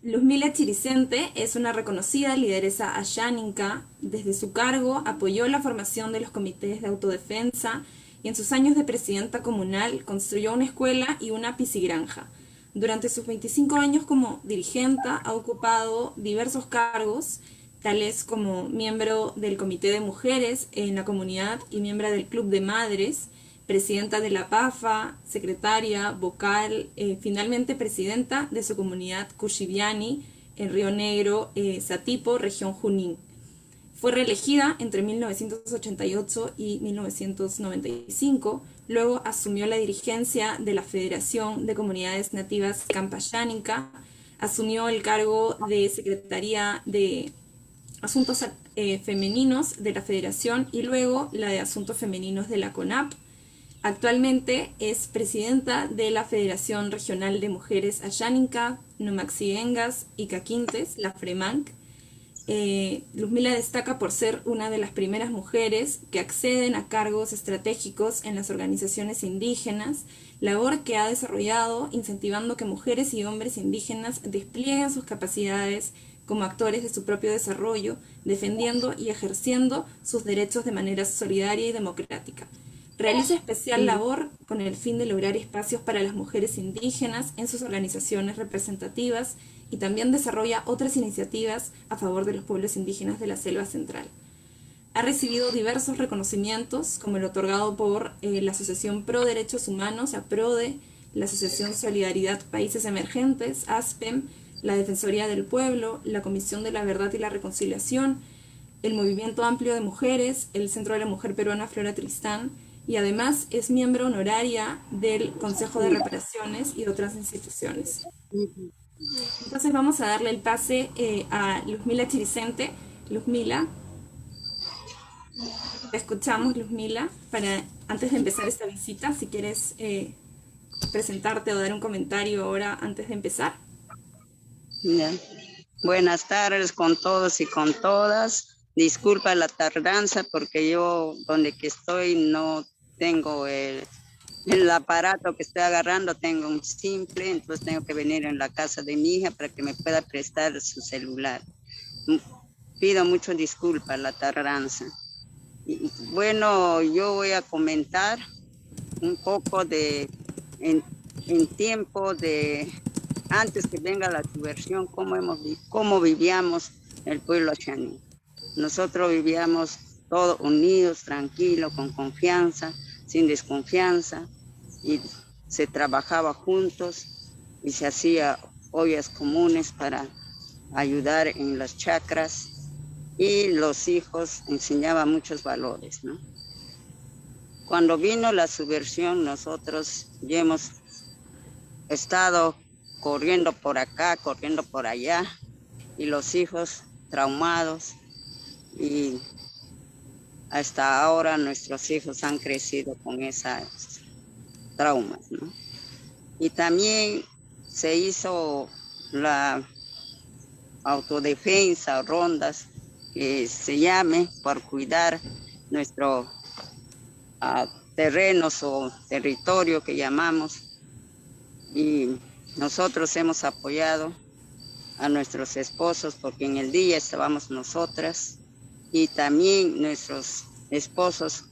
Luzmila Chiricente es una reconocida lideresa ayáninca. Desde su cargo apoyó la formación de los comités de autodefensa y en sus años de presidenta comunal construyó una escuela y una piscigranja. Durante sus 25 años como dirigenta ha ocupado diversos cargos, tales como miembro del Comité de Mujeres en la comunidad y miembro del Club de Madres, presidenta de la PAFA, secretaria, vocal, finalmente presidenta de su comunidad Cushibiani en Río Negro, Satipo, región Junín. Fue reelegida entre 1988 y 1995, luego asumió la dirigencia de la Federación de Comunidades Nativas Campayánica, asumió el cargo de Secretaría de Asuntos Femeninos de la Federación y luego la de Asuntos Femeninos de la CONAP. Actualmente es presidenta de la Federación Regional de Mujeres Ayáninca, Numaxiengas y Caquintes, la FREMANC. Luzmila destaca por ser una de las primeras mujeres que acceden a cargos estratégicos en las organizaciones indígenas, labor que ha desarrollado incentivando que mujeres y hombres indígenas desplieguen sus capacidades como actores de su propio desarrollo, defendiendo y ejerciendo sus derechos de manera solidaria y democrática. Realiza especial labor con el fin de lograr espacios para las mujeres indígenas en sus organizaciones representativas y también desarrolla otras iniciativas a favor de los pueblos indígenas de la Selva Central. Ha recibido diversos reconocimientos, como el otorgado por la Asociación Pro Derechos Humanos, APRODE, la Asociación Solidaridad Países Emergentes, ASPEM, la Defensoría del Pueblo, la Comisión de la Verdad y la Reconciliación, el Movimiento Amplio de Mujeres, el Centro de la Mujer Peruana Flora Tristán, y además es miembro honoraria del Consejo de Reparaciones y otras instituciones. Entonces vamos a darle el pase a Luzmila Chiricente. Luzmila, te escuchamos, Luzmila, para antes de empezar esta visita, si quieres presentarte o dar un comentario ahora antes de empezar. Ya. Buenas tardes con todos y con todas. Disculpa la tardanza porque yo donde que estoy no tengo el aparato que estoy agarrando, tengo un simple, entonces tengo que venir en la casa de mi hija para que me pueda prestar su celular. Pido mucho disculpas la tardanza. Y, bueno, yo voy a comentar un poco de en tiempo de antes que venga la subversión, cómo vivíamos el pueblo ayaní. Nosotros vivíamos todos unidos, tranquilos, con confianza, sin desconfianza, y se trabajaba juntos y se hacía ollas comunes para ayudar en las chacras, y los hijos enseñaban muchos valores, ¿no? Cuando vino la subversión, nosotros ya hemos estado corriendo por acá, corriendo por allá, y los hijos traumados, y hasta ahora nuestros hijos han crecido con esas traumas, ¿no? Y también se hizo la autodefensa, rondas, que se llame, por cuidar nuestros terrenos o territorio que llamamos, y nosotros hemos apoyado a nuestros esposos porque en el día estábamos nosotras y también nuestros esposos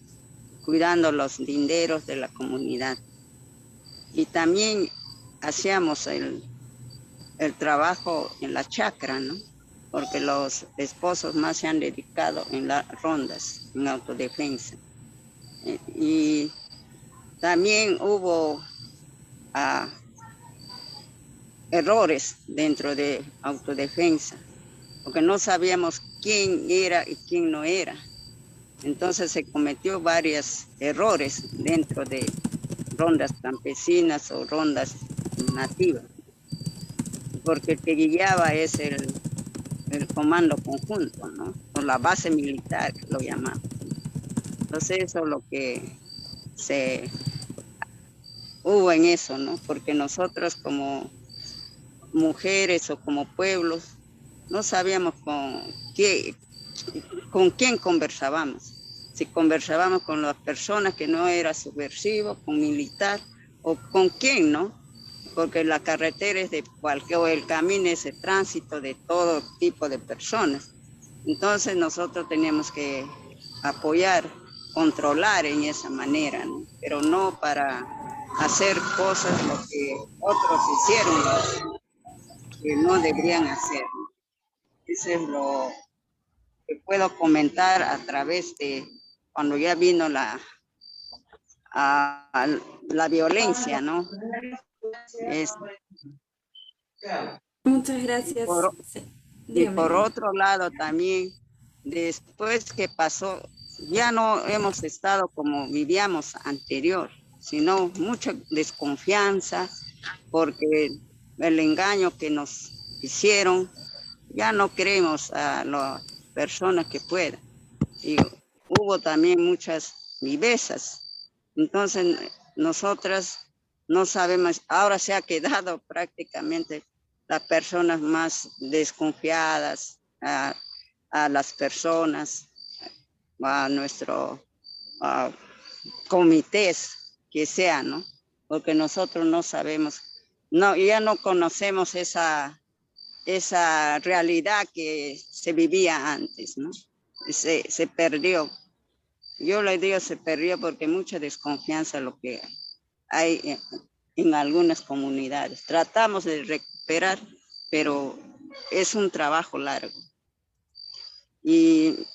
cuidando los linderos de la comunidad. Y también hacíamos el trabajo en la chacra, ¿no? Porque los esposos más se han dedicado en las rondas, en autodefensa. Y también hubo errores dentro de autodefensa, porque no sabíamos quién era y quién no era. Entonces se cometió varios errores dentro de rondas campesinas o rondas nativas, porque el que guiaba es el comando conjunto, ¿no? O la base militar, que lo llamamos. Entonces eso es lo que se hubo en eso, ¿no? Porque nosotros como mujeres o como pueblos no sabíamos con quién conversábamos. Si conversábamos con las personas que no era subversivo, con militar, o con quién, ¿no? porque la carretera es de cualquier, o el camino es de tránsito de todo tipo de personas. Entonces nosotros teníamos que apoyar, controlar en esa manera, ¿no? Pero no para hacer cosas lo que otros hicieron, lo que no deberían hacer, ¿no? Eso es lo que puedo comentar a través de cuando ya vino a la violencia, ¿no? Es, Muchas y, gracias. por, Sí, y dígame, por dígame. otro lado también, después que pasó, ya no hemos estado como vivíamos anterior, sino mucha desconfianza, porque el engaño que nos hicieron, ya no queremos a las personas que puedan. Y hubo también muchas vivezas. Entonces, nosotras no sabemos, ahora se ha quedado prácticamente las personas más desconfiadas a las personas, a nuestros comités que sean, ¿no? Porque nosotros no sabemos, no, ya no conocemos esa realidad que se vivía antes, ¿no? Se perdió. Yo le digo se perdió porque mucha desconfianza lo que hay en algunas comunidades. Tratamos de recuperar, pero es un trabajo largo. Y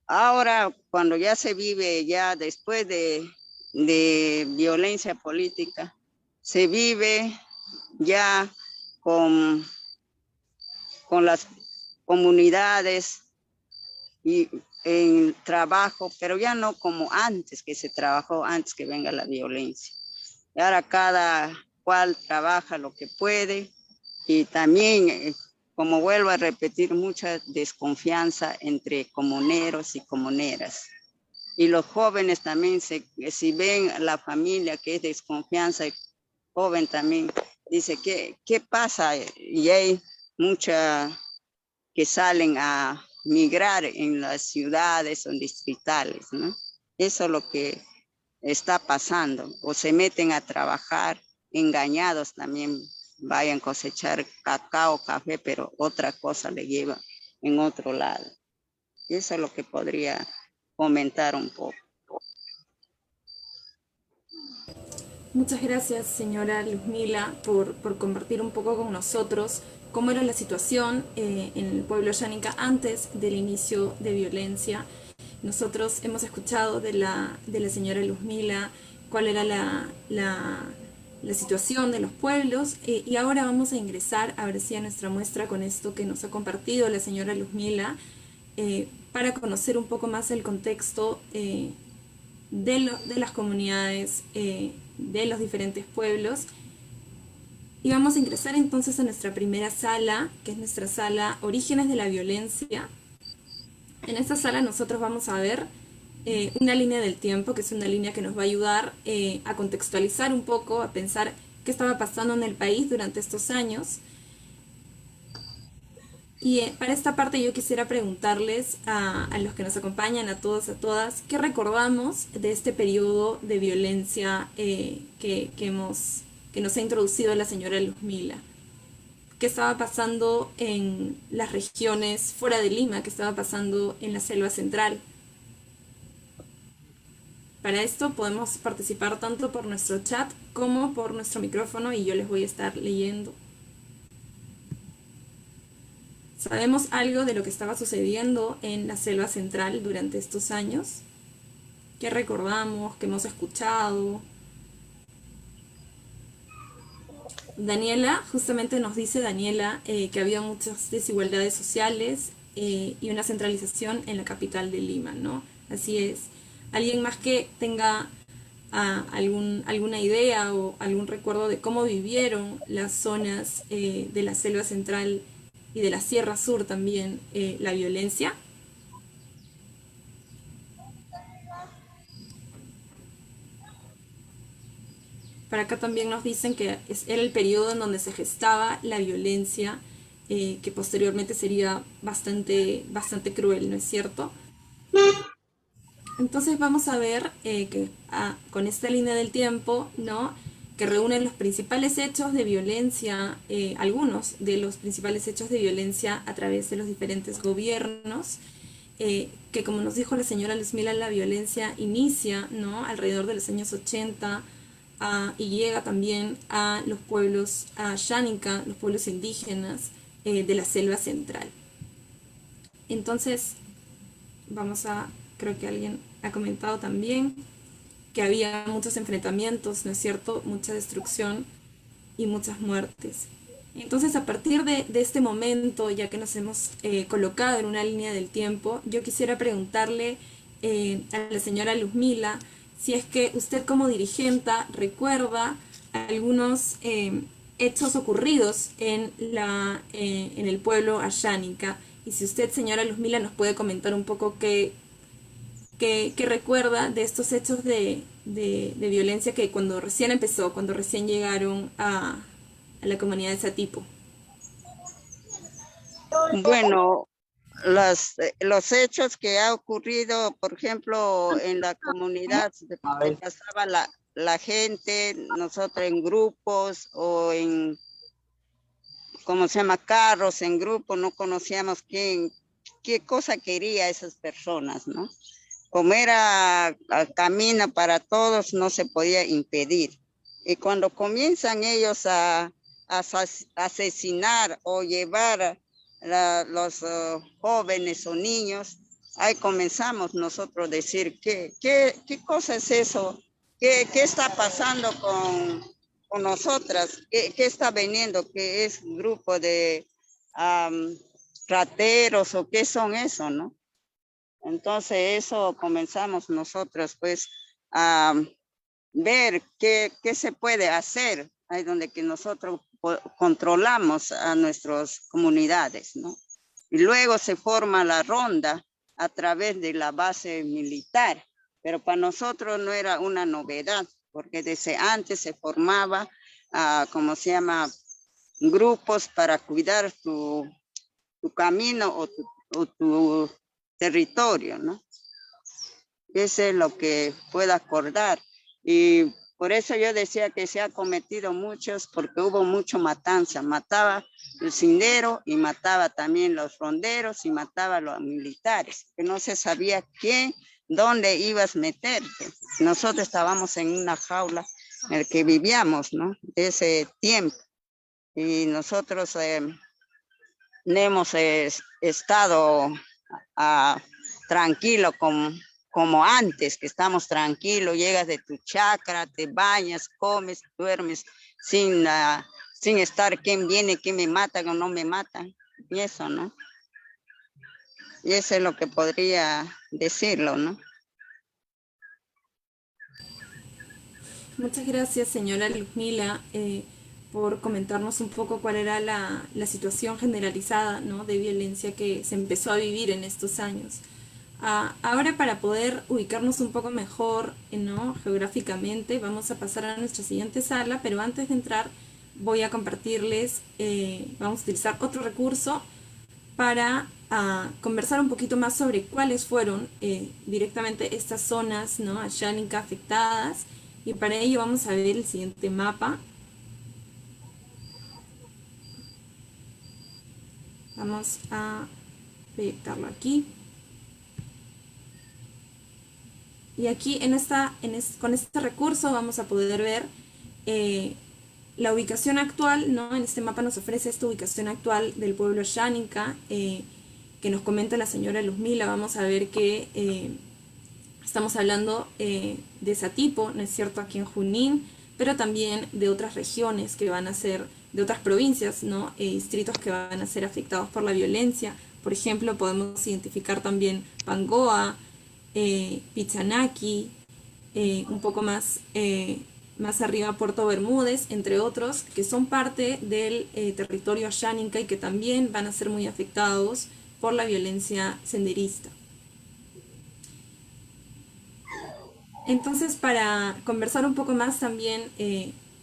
ahora, cuando ya se vive, ya después de violencia política, se vive ya con, con las comunidades y en trabajo, pero ya no como antes que se trabajó, antes que venga la violencia. Y ahora cada cual trabaja lo que puede y también, como vuelvo a repetir, mucha desconfianza entre comuneros y comuneras. Y los jóvenes también, si ven la familia que es desconfianza, el joven también dice, ¿qué pasa? Y hay mucha que salen a migrar en las ciudades o distritales, ¿no? Eso es lo que está pasando. O se meten a trabajar engañados también, vayan a cosechar cacao, café, pero otra cosa le lleva en otro lado. Eso es lo que podría comentar un poco. Muchas gracias, señora Luzmila, por compartir un poco con nosotros cómo era la situación en el pueblo Yanika antes del inicio de violencia. Nosotros hemos escuchado de la señora Luzmila cuál era la situación de los pueblos y ahora vamos a ingresar a ver si a nuestra muestra con esto que nos ha compartido la señora Luzmila para conocer un poco más el contexto de las comunidades, de los diferentes pueblos. Y vamos a ingresar entonces a nuestra primera sala, que es nuestra sala Orígenes de la Violencia. En esta sala nosotros vamos a ver una línea del tiempo, que es una línea que nos va a ayudar a contextualizar un poco, a pensar qué estaba pasando en el país durante estos años. Y para esta parte yo quisiera preguntarles a los que nos acompañan, a todos, a todas, ¿qué recordamos de este periodo de violencia que nos ha introducido la señora Luzmila? ¿Qué estaba pasando en las regiones fuera de Lima? ¿Qué estaba pasando en la selva central? Para esto podemos participar tanto por nuestro chat como por nuestro micrófono y yo les voy a estar leyendo. ¿Sabemos algo de lo que estaba sucediendo en la selva central durante estos años? ¿Qué recordamos? ¿Qué hemos escuchado? Daniela, justamente nos dice Daniela que había muchas desigualdades sociales y una centralización en la capital de Lima, ¿no? Así es. ¿Alguien más que tenga alguna idea o algún recuerdo de cómo vivieron las zonas de la selva central y de la Sierra Sur también la violencia? Para acá también nos dicen que era el periodo en donde se gestaba la violencia, que posteriormente sería bastante cruel, ¿no es cierto? Entonces vamos a ver con esta línea del tiempo, ¿no? que reúne los principales hechos de violencia, algunos de los principales hechos de violencia a través de los diferentes gobiernos, que como nos dijo la señora Luzmila, la violencia inicia, ¿no?, alrededor de los años 80, y llega también a los pueblos, a Xánica, los pueblos indígenas de la selva central. Entonces, creo que alguien ha comentado también que había muchos enfrentamientos, ¿no es cierto?, mucha destrucción y muchas muertes. Entonces, a partir de este momento, ya que nos hemos colocado en una línea del tiempo, yo quisiera preguntarle a la señora Luzmila si es que usted como dirigenta recuerda algunos hechos ocurridos en el pueblo Axánica, y si usted, señora Luzmila, nos puede comentar un poco qué recuerda de estos hechos de violencia que cuando recién llegaron a la comunidad de Satipo. Bueno, los hechos que ha ocurrido, por ejemplo, en la comunidad, que pasaba la gente, nosotros en grupos o en, ¿cómo se llama?, carros en grupo, no conocíamos qué cosa quería esas personas, ¿no? Como era camino para todos, no se podía impedir. Y cuando comienzan ellos a asesinar o llevar los jóvenes o niños, ahí comenzamos nosotros a decir, ¿qué cosa es eso? ¿Qué está pasando con nosotras? ¿Qué está viniendo? ¿Qué es un grupo de rateros o qué son eso, no? Entonces eso comenzamos nosotros pues a ver qué se puede hacer, ahí donde que nosotros controlamos a nuestras comunidades, ¿no? Y luego se forma la ronda a través de la base militar, pero para nosotros no era una novedad, porque desde antes se formaba, ¿cómo se llama?, grupos para cuidar tu camino o tu territorio, ¿no? Eso es lo que puedo acordar. Y por eso yo decía que se ha cometido muchos, porque hubo mucho matanza. Mataba el sindero y mataba también los ronderos y mataba a los militares, que no se sabía quién, dónde ibas a meterte. Nosotros estábamos en una jaula en la que vivíamos, ¿no?, de ese tiempo. Y nosotros hemos estado tranquilo como antes, que estamos tranquilos, llegas de tu chacra, te bañas, comes, duermes sin estar quién viene, quién me mata o no me mata, y eso, ¿no? Y eso es lo que podría decirlo, ¿no? Muchas gracias, señora Luzmila, por comentarnos un poco cuál era la situación generalizada, ¿no?, de violencia que se empezó a vivir en estos años. Ahora, para poder ubicarnos un poco mejor, ¿no?, geográficamente, vamos a pasar a nuestra siguiente sala, pero antes de entrar voy a compartirles, vamos a utilizar otro recurso para conversar un poquito más sobre cuáles fueron directamente estas zonas, ¿no?, axánica afectadas, y para ello vamos a ver el siguiente mapa. Vamos a proyectarlo aquí. Y aquí con este recurso vamos a poder ver la ubicación actual, ¿no? En este mapa nos ofrece esta ubicación actual del pueblo Xánica, que nos comenta la señora Luzmila. Vamos a ver que estamos hablando de Satipo, ¿no es cierto?, aquí en Junín, pero también de otras regiones que van a ser, de otras provincias, ¿no?, distritos que van a ser afectados por la violencia. Por ejemplo, podemos identificar también Pangoa, Pichanaki, un poco más arriba Puerto Bermúdez, entre otros, que son parte del territorio axánica y que también van a ser muy afectados por la violencia senderista. Entonces, para conversar un poco más también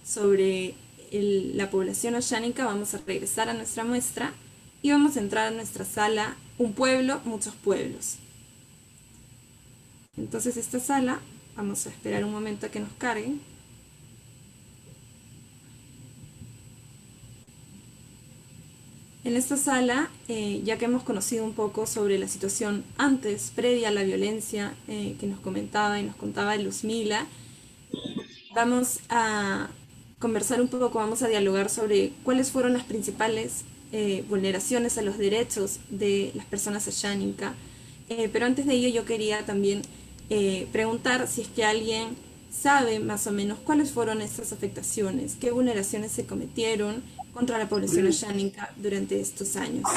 sobre la población axánica, vamos a regresar a nuestra muestra y vamos a entrar a nuestra sala Un pueblo, muchos pueblos. Entonces esta sala, vamos a esperar un momento a que nos cargue. en esta sala, ya que hemos conocido un poco sobre la situación antes, previa a la violencia que nos comentaba y nos contaba Luzmila, vamos a conversar un poco, vamos a dialogar sobre cuáles fueron las principales vulneraciones a los derechos de las personas asháninka. Pero antes de ello yo quería también preguntar si es que alguien sabe más o menos cuáles fueron estas afectaciones, qué vulneraciones se cometieron contra la población asháninka durante estos años.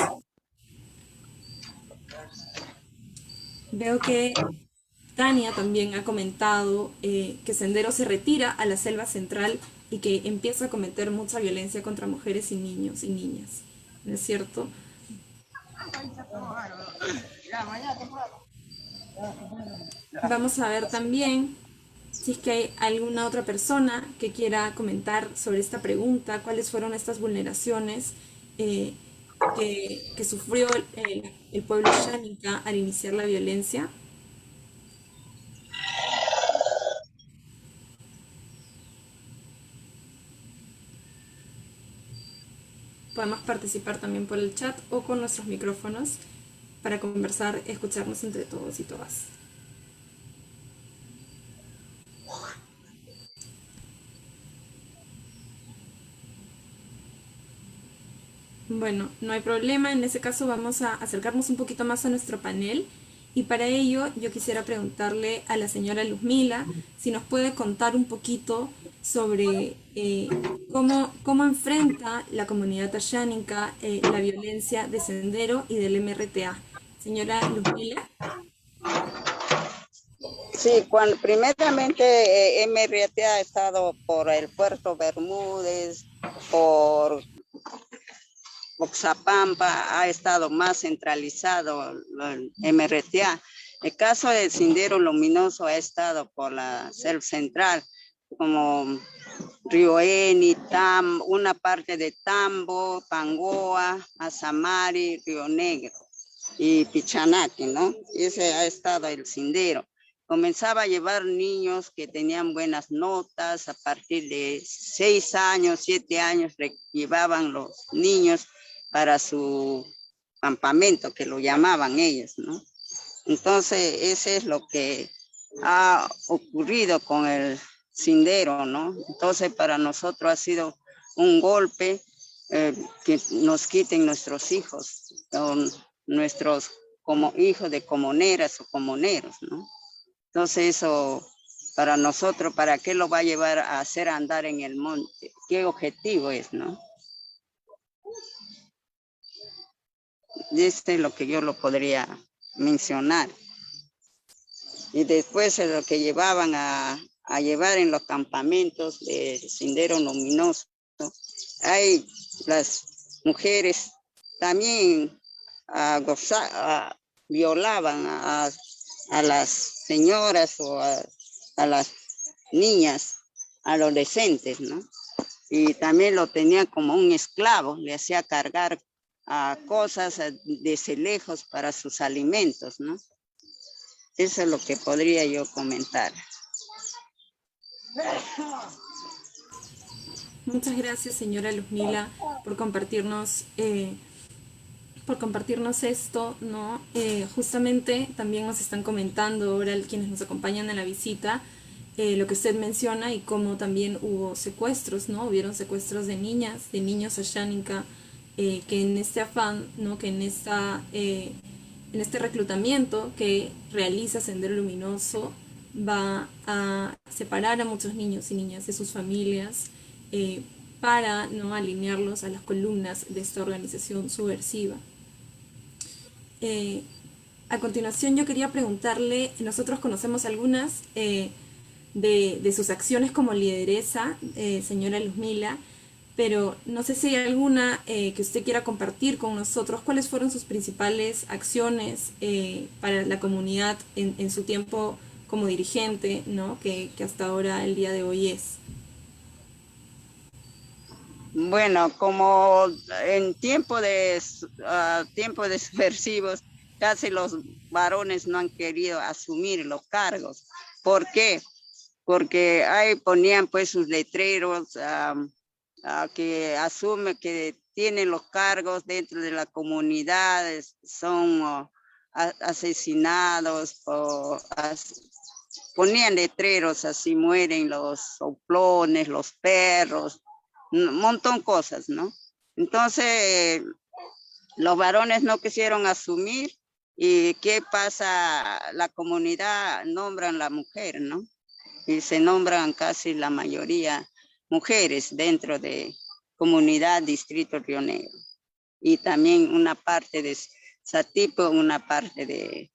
Veo que Tania también ha comentado que Sendero se retira a la selva central y que empieza a cometer mucha violencia contra mujeres y niños y niñas. ¿No es cierto? Vamos a ver también si es que hay alguna otra persona que quiera comentar sobre esta pregunta, cuáles fueron estas vulneraciones eh, que sufrió el pueblo Xánica al iniciar la violencia. Podemos participar también por el chat o con nuestros micrófonos para conversar, escucharnos entre todos y todas. Bueno, no hay problema. En ese caso vamos a acercarnos un poquito más a nuestro panel. Y para ello yo quisiera preguntarle a la señora Luzmila si nos puede contar un poquito sobre cómo enfrenta la comunidad asháninka la violencia de Sendero y del MRTA. Señora Luzmila. Sí, cuando primeramente MRT ha estado por el Puerto Bermúdez, por Oxapampa, ha estado más centralizado el MRTA. El caso del Sendero Luminoso ha estado por la selva central, como Río Eni, una parte de Tambo, Pangoa, Azamari, Río Negro y Pichanaki, ¿no? Ese ha estado el Sendero. Comenzaba a llevar niños que tenían buenas notas, a partir de 6 años, 7 años, llevaban los niños para su campamento, que lo llamaban ellos, ¿no? Entonces, ese es lo que ha ocurrido con el Sendero, ¿no? Entonces, para nosotros ha sido un golpe que nos quiten nuestros hijos, nuestros como hijos de comuneras o comuneros, ¿no? Entonces eso para nosotros, ¿para qué lo va a llevar a hacer andar en el monte? ¿Qué objetivo es, no? Este es lo que yo lo podría mencionar. Y después es lo que llevaban a llevar en los campamentos de Sendero Luminoso. Hay las mujeres también violaban a las señoras o a las niñas, adolescentes, ¿no? Y también lo tenía como un esclavo, le hacía cargar cosas desde lejos para sus alimentos, ¿no? Eso es lo que podría yo comentar. Muchas gracias, señora Luzmila, por compartirnos esto, ¿no? Justamente también nos están comentando ahora quienes nos acompañan en la visita lo que usted menciona y cómo también hubo secuestros, ¿no? Hubieron secuestros de niñas, de niños asháninka, que en este afán, ¿no? Que en este reclutamiento que realiza Sendero Luminoso va a separar a muchos niños y niñas de sus familias para no alinearlos a las columnas de esta organización subversiva. A continuación yo quería preguntarle, nosotros conocemos algunas de sus acciones como lideresa, señora Luzmila, pero no sé si hay alguna que usted quiera compartir con nosotros. ¿Cuáles fueron sus principales acciones para la comunidad en su tiempo como dirigente, ¿no? que hasta ahora, el día de hoy es? Bueno, como en tiempo de subversivos, casi los varones no han querido asumir los cargos. ¿Por qué? Porque ahí ponían pues sus letreros que asume que tienen los cargos dentro de la comunidad son asesinados, ponían letreros así, mueren los soplones, los perros, un montón de cosas, ¿no? Entonces, los varones no quisieron asumir. ¿Y qué pasa? La comunidad nombran a la mujer, ¿no? Y se nombran casi la mayoría mujeres dentro de comunidad Distrito Río Negro. Y también una parte de Satipo, una parte de,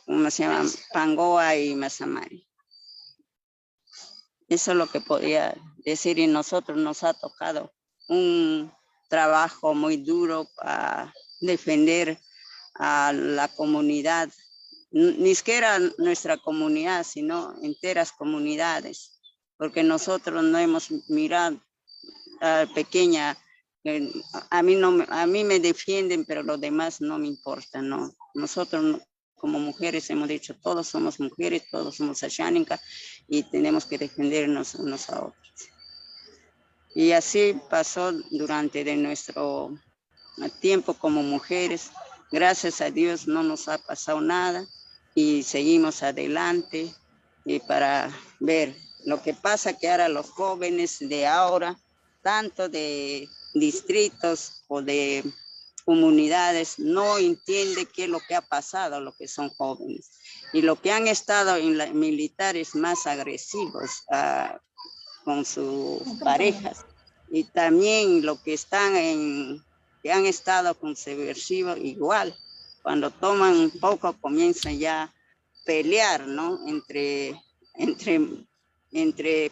¿cómo se llama? Pangoa y Mazamari. Eso es lo que podría decir, y nosotros nos ha tocado un trabajo muy duro para defender a la comunidad, ni siquiera nuestra comunidad, sino enteras comunidades, porque nosotros no hemos mirado a pequeña, a mí me defienden, pero los demás no me importan, no. Nosotros como mujeres hemos dicho, todos somos mujeres, todos somos asháninca y tenemos que defendernos unos a otros. Y así pasó durante de nuestro tiempo como mujeres. Gracias a Dios no nos ha pasado nada y seguimos adelante para ver lo que pasa, que ahora los jóvenes de ahora, tanto de distritos o de comunidades, no entienden qué es lo que ha pasado, lo que son jóvenes. Y lo que han estado en los militares más agresivos con sus parejas. Y también lo que están que han estado con subversivos igual. Cuando toman un poco comienzan ya a pelear, ¿no? Entre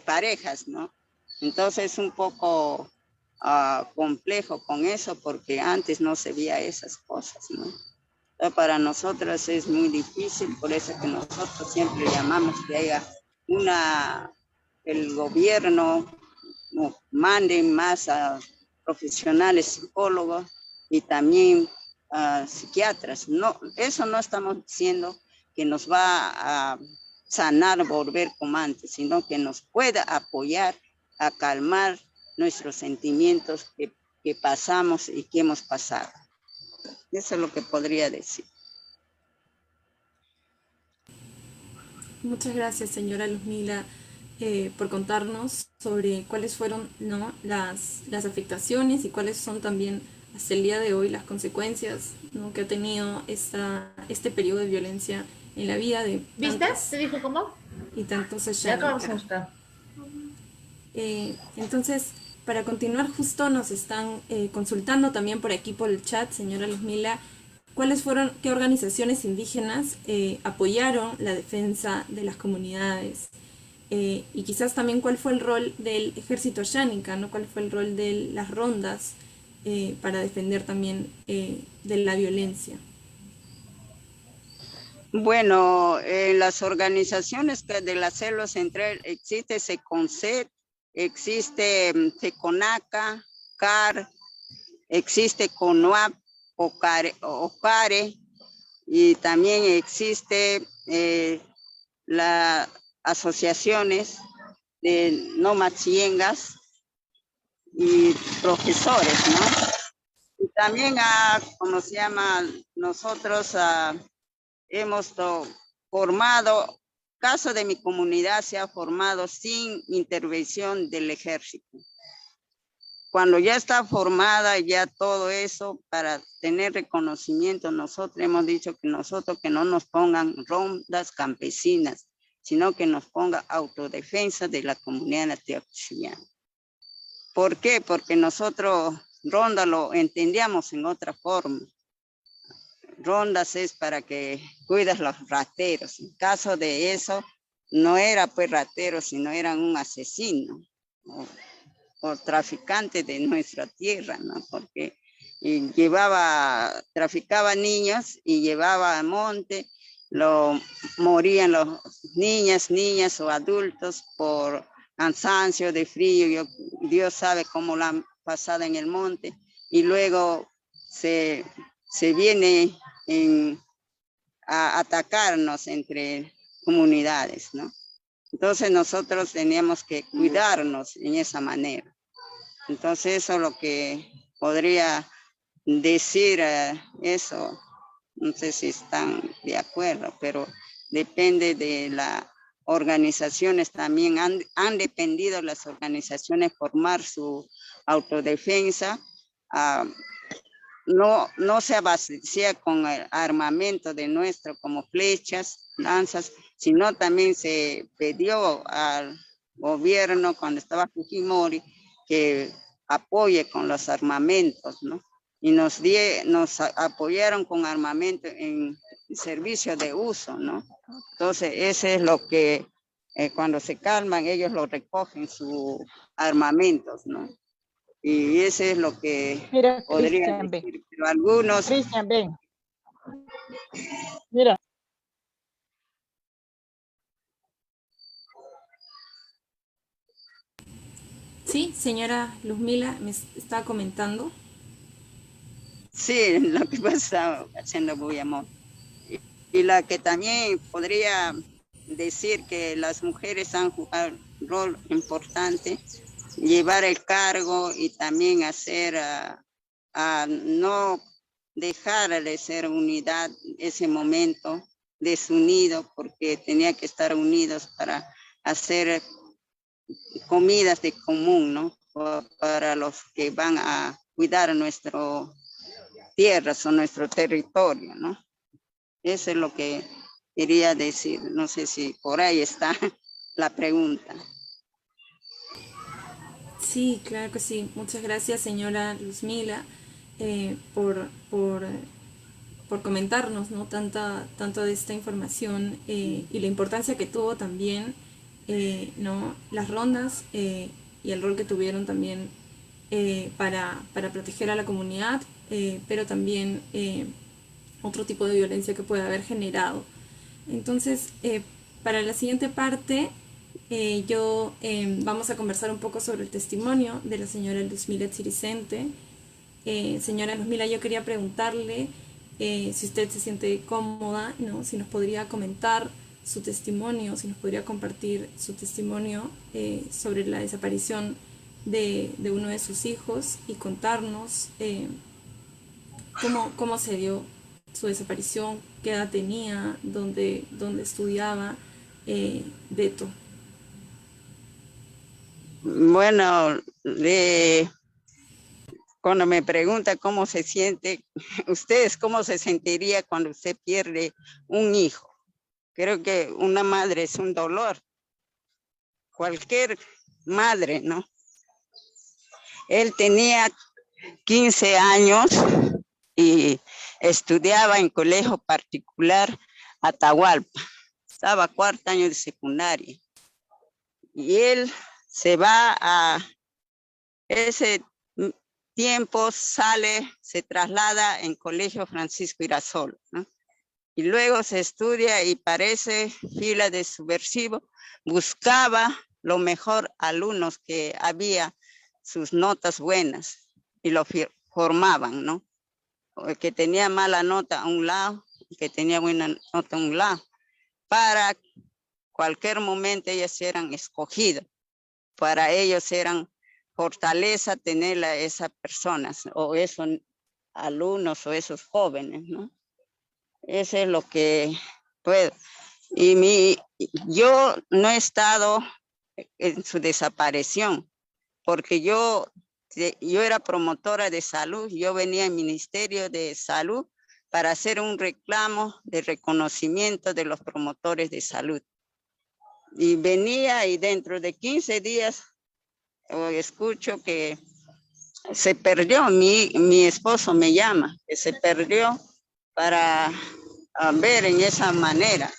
parejas, ¿no? Entonces es un poco complejo con eso porque antes no se veía esas cosas, ¿no? Entonces, para nosotras es muy difícil, por eso que nosotros siempre llamamos que haya el gobierno manden más a profesionales psicólogos y también psiquiatras. No, eso no estamos diciendo que nos va a sanar, volver como antes, sino que nos pueda apoyar a calmar nuestros sentimientos que pasamos y que hemos pasado. Eso es lo que podría decir. Muchas gracias, señora Luzmila, por contarnos sobre cuáles fueron, ¿no?, las afectaciones y cuáles son también hasta el día de hoy las consecuencias, ¿no?, que ha tenido este periodo de violencia en la vida de ¿Viste? ¿Te dijo cómo? Y tantos Ya acabamos de asháninka. buscar. Entonces, para continuar, justo nos están consultando también por aquí por el chat, señora Luzmila, qué organizaciones indígenas apoyaron la defensa de las comunidades, y quizás también cuál fue el rol del ejército asháninka, ¿no? Cuál fue el rol de las rondas para defender también de la violencia. Bueno, en las organizaciones de la célula central existe SECONCET, existe TECONACA, CAR, existe CONUAP, OCARE, y también existe las asociaciones de no machiengas y profesores, ¿no? Y también, ¿cómo se llama? Nosotros hemos formado, caso de mi comunidad se ha formado sin intervención del ejército. Cuando ya está formada ya todo eso, para tener reconocimiento, nosotros hemos dicho que nosotros que no nos pongan rondas campesinas, sino que nos ponga autodefensa de la comunidad nativochillana. ¿Por qué? Porque nosotros ronda lo entendíamos en otra forma. Rondas es para que cuidas los rateros. En caso de eso, no era pues ratero, sino eran un asesino o traficante de nuestra tierra, ¿no? Porque traficaba niños y llevaba al monte, morían los niñas o adultos por cansancio, de frío, Dios sabe cómo la han pasado en el monte, y luego se viene a atacarnos entre comunidades, ¿no? Entonces nosotros teníamos que cuidarnos en esa manera. Entonces eso es lo que podría decir eso. No sé si están de acuerdo, pero depende de las organizaciones también. Han dependido las organizaciones formar su autodefensa. ah, no se abastecía con el armamento de nuestro como flechas, lanzas, sino también se pidió al gobierno cuando estaba Fujimori que apoye con los armamentos, ¿no? Y nos apoyaron con armamento en servicio de uso, ¿no? Entonces, ese es lo que cuando se calman, ellos lo recogen sus armamentos, ¿no? Y ese es lo que Mira, podría Cristian, ven. decir, pero algunos... Cristian, ven. Mira. Sí, señora Luzmila, me estaba comentando. Sí, lo que pasa haciendo muy amor. Y la que también podría decir que las mujeres han jugado un rol importante, llevar el cargo y también hacer a no dejar de ser unidad ese momento desunido, porque tenía que estar unidos para hacer comidas de común, ¿no? Para los que van a cuidar nuestras tierras o nuestro territorio, ¿no? Eso es lo que quería decir. No sé si por ahí está la pregunta. Sí, claro que sí. Muchas gracias, señora Luzmila, por comentarnos, ¿no? Tanto de esta información y la importancia que tuvo también, ¿no? Las rondas y el rol que tuvieron también para proteger a la comunidad, pero también otro tipo de violencia que puede haber generado. Entonces, para la siguiente parte, vamos a conversar un poco sobre el testimonio de la señora Luzmila Chiricente. Señora Luzmila, yo quería preguntarle si usted se siente cómoda, ¿no? Si nos podría comentar su testimonio, si nos podría compartir su testimonio sobre la desaparición de uno de sus hijos y contarnos cómo se dio su desaparición, qué edad tenía, dónde estudiaba, Beto. Bueno, cuando me pregunta cómo se siente, ustedes cómo se sentiría cuando usted pierde un hijo. Creo que una madre es un dolor. Cualquier madre, ¿no? Él tenía 15 años y estudiaba en colegio particular Atahualpa. Estaba cuarto año de secundaria. Y él se va a ese tiempo, se traslada en Colegio Francisco Irasol, ¿no? Y luego se estudia y parece fila de subversivo, buscaba lo mejor alumnos que había sus notas buenas y lo formaban, ¿no? El que tenía mala nota a un lado, el que tenía buena nota a un lado, para cualquier momento ellos eran escogidos, para ellos eran fortaleza tener a esas personas o esos alumnos o esos jóvenes, ¿no? Eso es lo que puedo. Yo no he estado en su desaparición, porque yo era promotora de salud, yo venía al Ministerio de Salud para hacer un reclamo de reconocimiento de los promotores de salud. Y venía y dentro de 15 días escucho que se perdió, mi esposo me llama, que se perdió para ver en esa manera.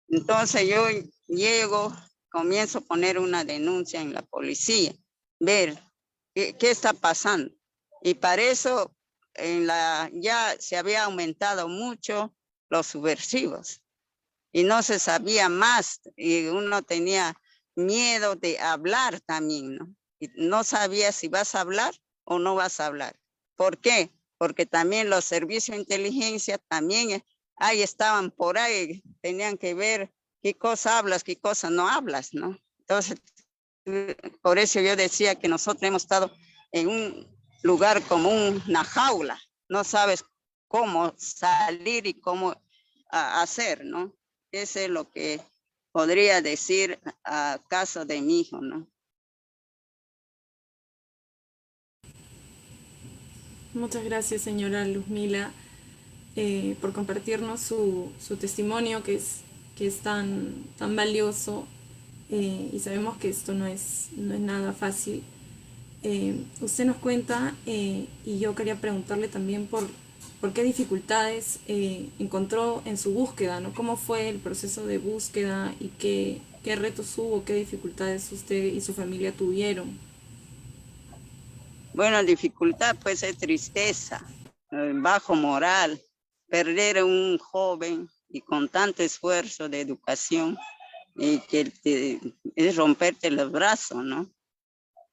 Entonces yo llego, comienzo a poner una denuncia en la policía, ver qué está pasando. Y para eso ya se había aumentado mucho los subversivos y no se sabía más y uno tenía miedo de hablar también, ¿no? Y no sabía si vas a hablar o no vas a hablar. ¿Por qué? Porque también los servicios de inteligencia también ahí estaban por ahí, tenían que ver qué cosa hablas, qué cosa no hablas, ¿no? Entonces, por eso yo decía que nosotros hemos estado en un lugar como una jaula, no sabes cómo salir y cómo hacer, ¿no? Eso es lo que podría decir a caso de mi hijo, ¿no? Muchas gracias, señora Luzmila, por compartirnos su testimonio que es tan valioso, y sabemos que esto no es nada fácil. Usted nos cuenta, y yo quería preguntarle también por qué dificultades encontró en su búsqueda, ¿no? ¿Cómo fue el proceso de búsqueda y qué retos hubo, qué dificultades usted y su familia tuvieron? Bueno, dificultad pues es tristeza, bajo moral, perder a un joven y con tanto esfuerzo de educación y es romperte los brazos, ¿no?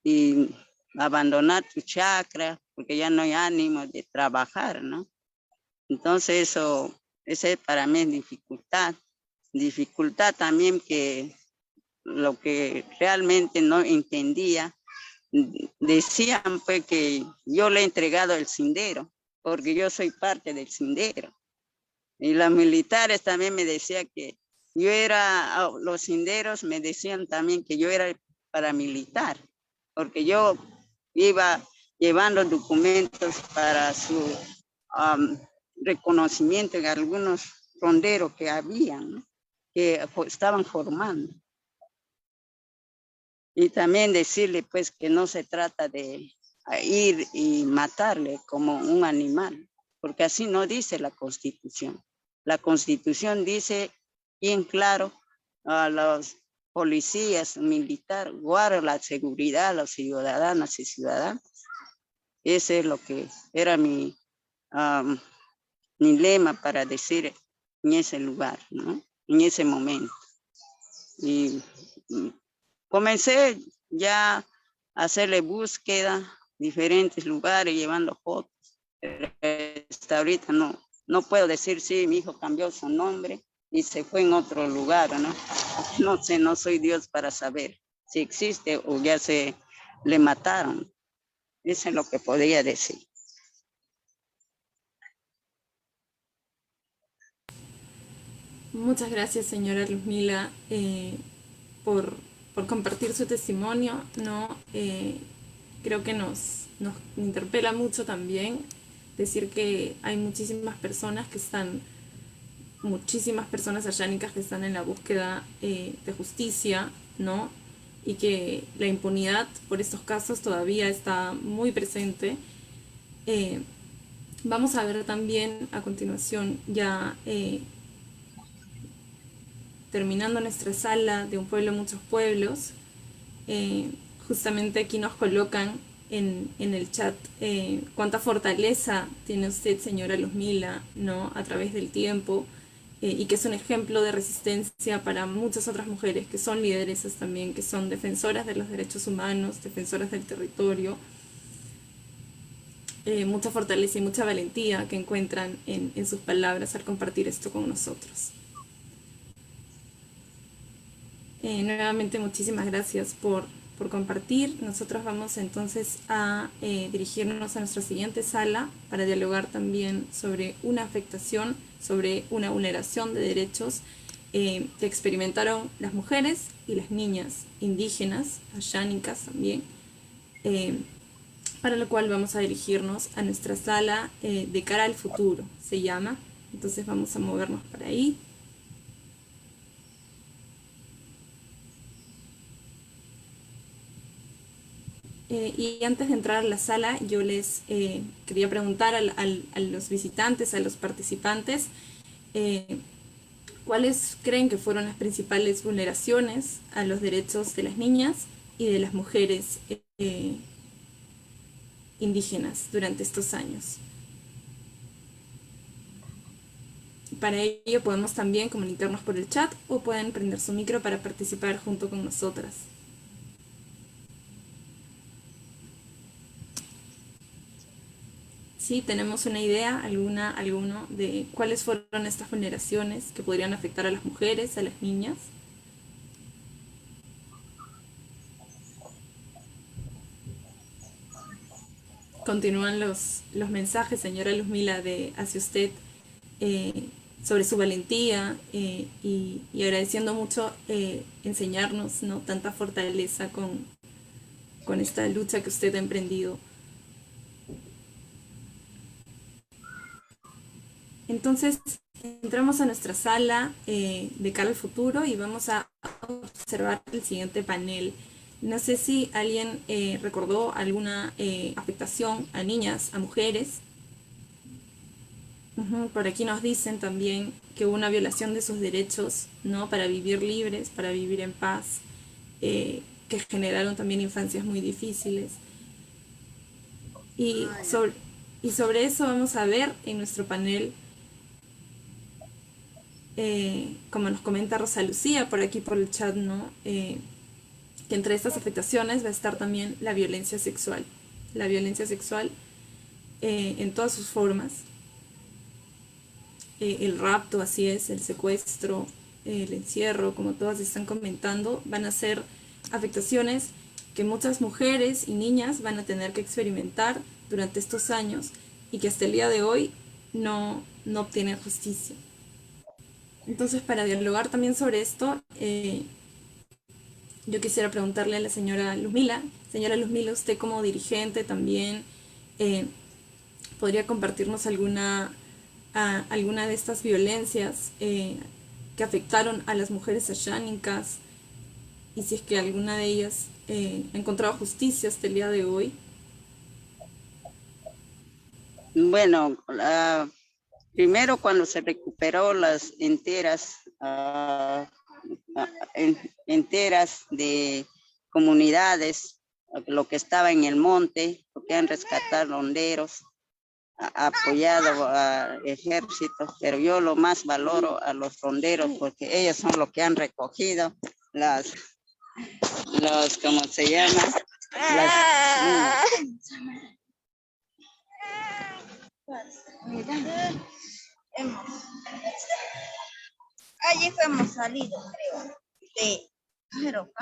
Y abandonar tu chakra porque ya no hay ánimo de trabajar, ¿no? Entonces ese para mí es dificultad. Dificultad también que lo que realmente no entendía, decían pues que yo le he entregado el sendero, porque yo soy parte del sendero. Y los militares también me decían que yo era, los senderos me decían también que yo era paramilitar, porque yo iba llevando documentos para su reconocimiento en algunos ronderos que habían, ¿no? Que estaban formando. Y también decirle pues que no se trata de ir y matarle como un animal, porque así no dice la Constitución. La Constitución dice bien claro a los policías, militares, guarda la seguridad a los ciudadanos y ciudadanas. Ese es lo que era mi lema para decir en ese lugar, ¿no? En ese momento. Y comencé ya a hacerle búsqueda, diferentes lugares, llevando fotos. Hasta ahorita no puedo decir si mi hijo cambió su nombre y se fue en otro lugar, ¿no? No sé, no soy Dios para saber si existe o ya se le mataron. Eso es lo que podría decir. Muchas gracias, señora Luzmila, por, por compartir su testimonio, ¿no? Creo que nos interpela mucho también decir que hay muchísimas personas ayánicas que están en la búsqueda de justicia, ¿no? Y que la impunidad por estos casos todavía está muy presente. Vamos a ver también a continuación, ya terminando nuestra sala de Un pueblo, muchos pueblos, eh, justamente aquí nos colocan en el chat cuánta fortaleza tiene usted, señora Luzmila, ¿no? A través del tiempo, y que es un ejemplo de resistencia para muchas otras mujeres que son lideresas también, que son defensoras de los derechos humanos, defensoras del territorio. Mucha fortaleza y mucha valentía que encuentran en sus palabras al compartir esto con nosotros. Nuevamente muchísimas gracias por compartir. Nosotros vamos entonces a dirigirnos a nuestra siguiente sala para dialogar también sobre una afectación, sobre una vulneración de derechos que experimentaron las mujeres y las niñas indígenas, ayánicas también, para lo cual vamos a dirigirnos a nuestra sala de cara al futuro, se llama. Entonces vamos a movernos para ahí. Y antes de entrar a la sala, yo les quería preguntar a los visitantes, a los participantes, ¿cuáles creen que fueron las principales vulneraciones a los derechos de las niñas y de las mujeres indígenas durante estos años? Para ello podemos también comunicarnos por el chat o pueden prender su micro para participar junto con nosotras. Sí, tenemos una idea, alguno de cuáles fueron estas vulneraciones que podrían afectar a las mujeres, a las niñas. continúan los mensajes, señora Luzmila, hacia usted, sobre su valentía, y agradeciendo mucho enseñarnos, ¿no?, tanta fortaleza con esta lucha que usted ha emprendido. Entonces, entramos a nuestra sala de cara al futuro y vamos a observar el siguiente panel. No sé si alguien recordó alguna afectación a niñas, a mujeres. Por aquí nos dicen también que hubo una violación de sus derechos, ¿no?, para vivir libres, para vivir en paz, que generaron también infancias muy difíciles. Y sobre eso vamos a ver en nuestro panel, como nos comenta Rosa Lucía por aquí por el chat, ¿no?, que entre estas afectaciones va a estar también la violencia sexual. La violencia sexual en todas sus formas. El rapto, así es, el secuestro, el encierro, como todas están comentando, van a ser afectaciones que muchas mujeres y niñas van a tener que experimentar durante estos años y que hasta el día de hoy no obtienen justicia. Entonces, para dialogar también sobre esto, yo quisiera preguntarle a la señora Luzmila. Señora Luzmila, usted como dirigente también, ¿podría compartirnos alguna de estas violencias que afectaron a las mujeres ashánicas, y si es que alguna de ellas ha encontrado justicia hasta el día de hoy? Bueno, primero cuando se recuperó las enteras de comunidades, lo que estaba en el monte, lo que han rescatado ronderos, apoyado a ejércitos, pero yo lo más valoro a los ronderos porque ellos son los que han recogido ¿cómo se llama? Allí hemos salido, creo. Sí. Pero,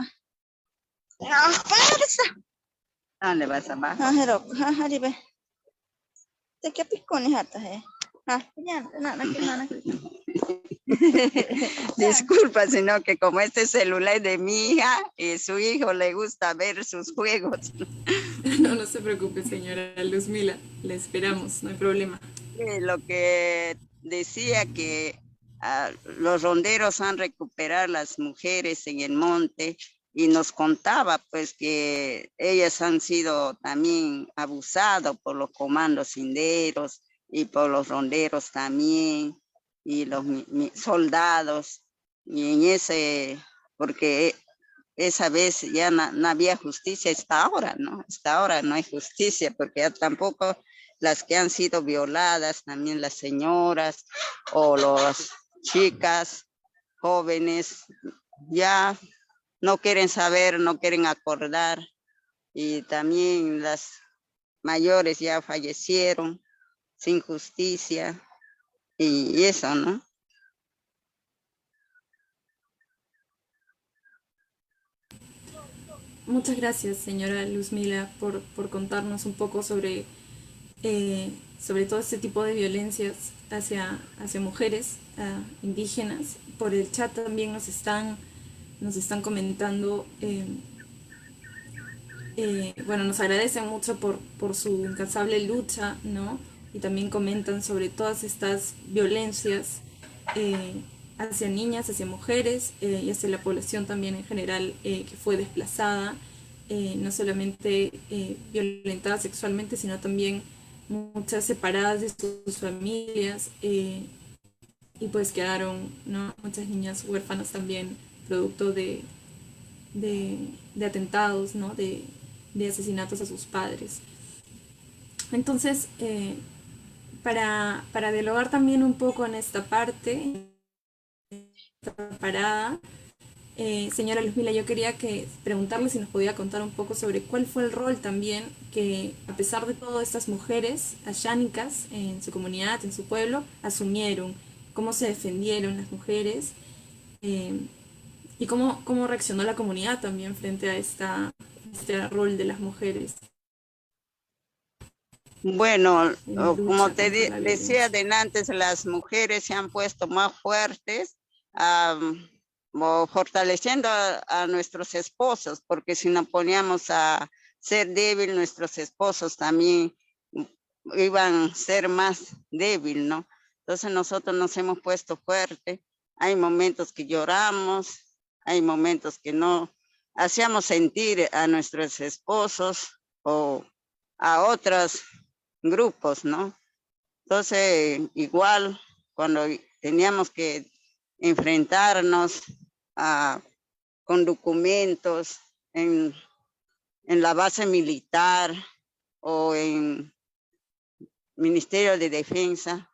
¿dónde vas a bajar? ¿qué picones atas, Disculpa, sino que como este celular es de mi hija y su hijo le gusta ver sus juegos. No se preocupe, señora Luzmila, le esperamos, no hay problema. Lo que decía que los ronderos han recuperado las mujeres en el monte, y nos contaba pues que ellas han sido también abusadas por los comandos inderos y por los ronderos también, y los soldados, y porque esa vez ya no había justicia, hasta ahora no hay justicia, porque ya tampoco las que han sido violadas, también las señoras o las chicas jóvenes, ya no quieren saber, no quieren acordar, y también las mayores ya fallecieron sin justicia, y eso, ¿no? Muchas gracias, señora Luzmila, por contarnos un poco sobre todo este tipo de violencias hacia mujeres indígenas. Por el chat también nos están comentando, bueno, nos agradecen mucho por su incansable lucha, ¿no? Y también comentan sobre todas estas violencias hacia niñas, hacia mujeres y hacia la población también en general, que fue desplazada, no solamente violentada sexualmente, sino también muchas separadas de sus familias, y pues quedaron, ¿no?, muchas niñas huérfanas también, producto de atentados, ¿no?, de asesinatos a sus padres. Entonces, para dialogar también un poco en esta parte, esta parada, señora Luzmila, yo quería preguntarle si nos podía contar un poco sobre cuál fue el rol también que, a pesar de todo, estas mujeres ashánicas en su comunidad, en su pueblo, asumieron, cómo se defendieron las mujeres, y cómo reaccionó la comunidad también frente a este rol de las mujeres. Bueno, en la como lucha te contra la decía violencia? antes, las mujeres se han puesto más fuertes, fortaleciendo a nuestros esposos, porque si nos poníamos a ser débil, nuestros esposos también iban a ser más débil, ¿no? Entonces nosotros nos hemos puesto fuertes. Hay momentos que lloramos, hay momentos que no hacíamos sentir a nuestros esposos o a otros grupos, ¿no? Entonces, igual cuando teníamos que enfrentarnos a, con documentos en la base militar o en Ministerio de Defensa,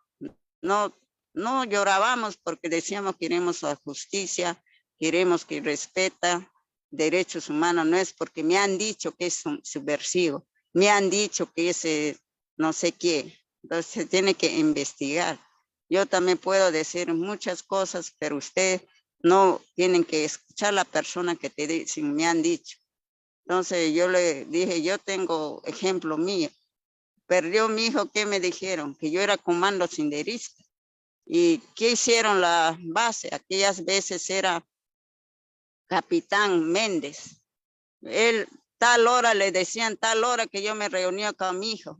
no, no llorábamos porque decíamos queremos la justicia, queremos que respeta derechos humanos, no es porque me han dicho que es subversivo, me han dicho que es no sé qué, entonces se tiene que investigar. Yo también puedo decir muchas cosas, pero usted no tienen que escuchar a la persona que te dicen, me han dicho. Entonces yo le dije, yo tengo ejemplo mío. Perdió mi hijo, ¿qué me dijeron? Que yo era comando senderista. ¿Y qué hicieron la base? Aquellas veces era Capitán Méndez. Él, tal hora le decían, tal hora que yo me reunía con mi hijo,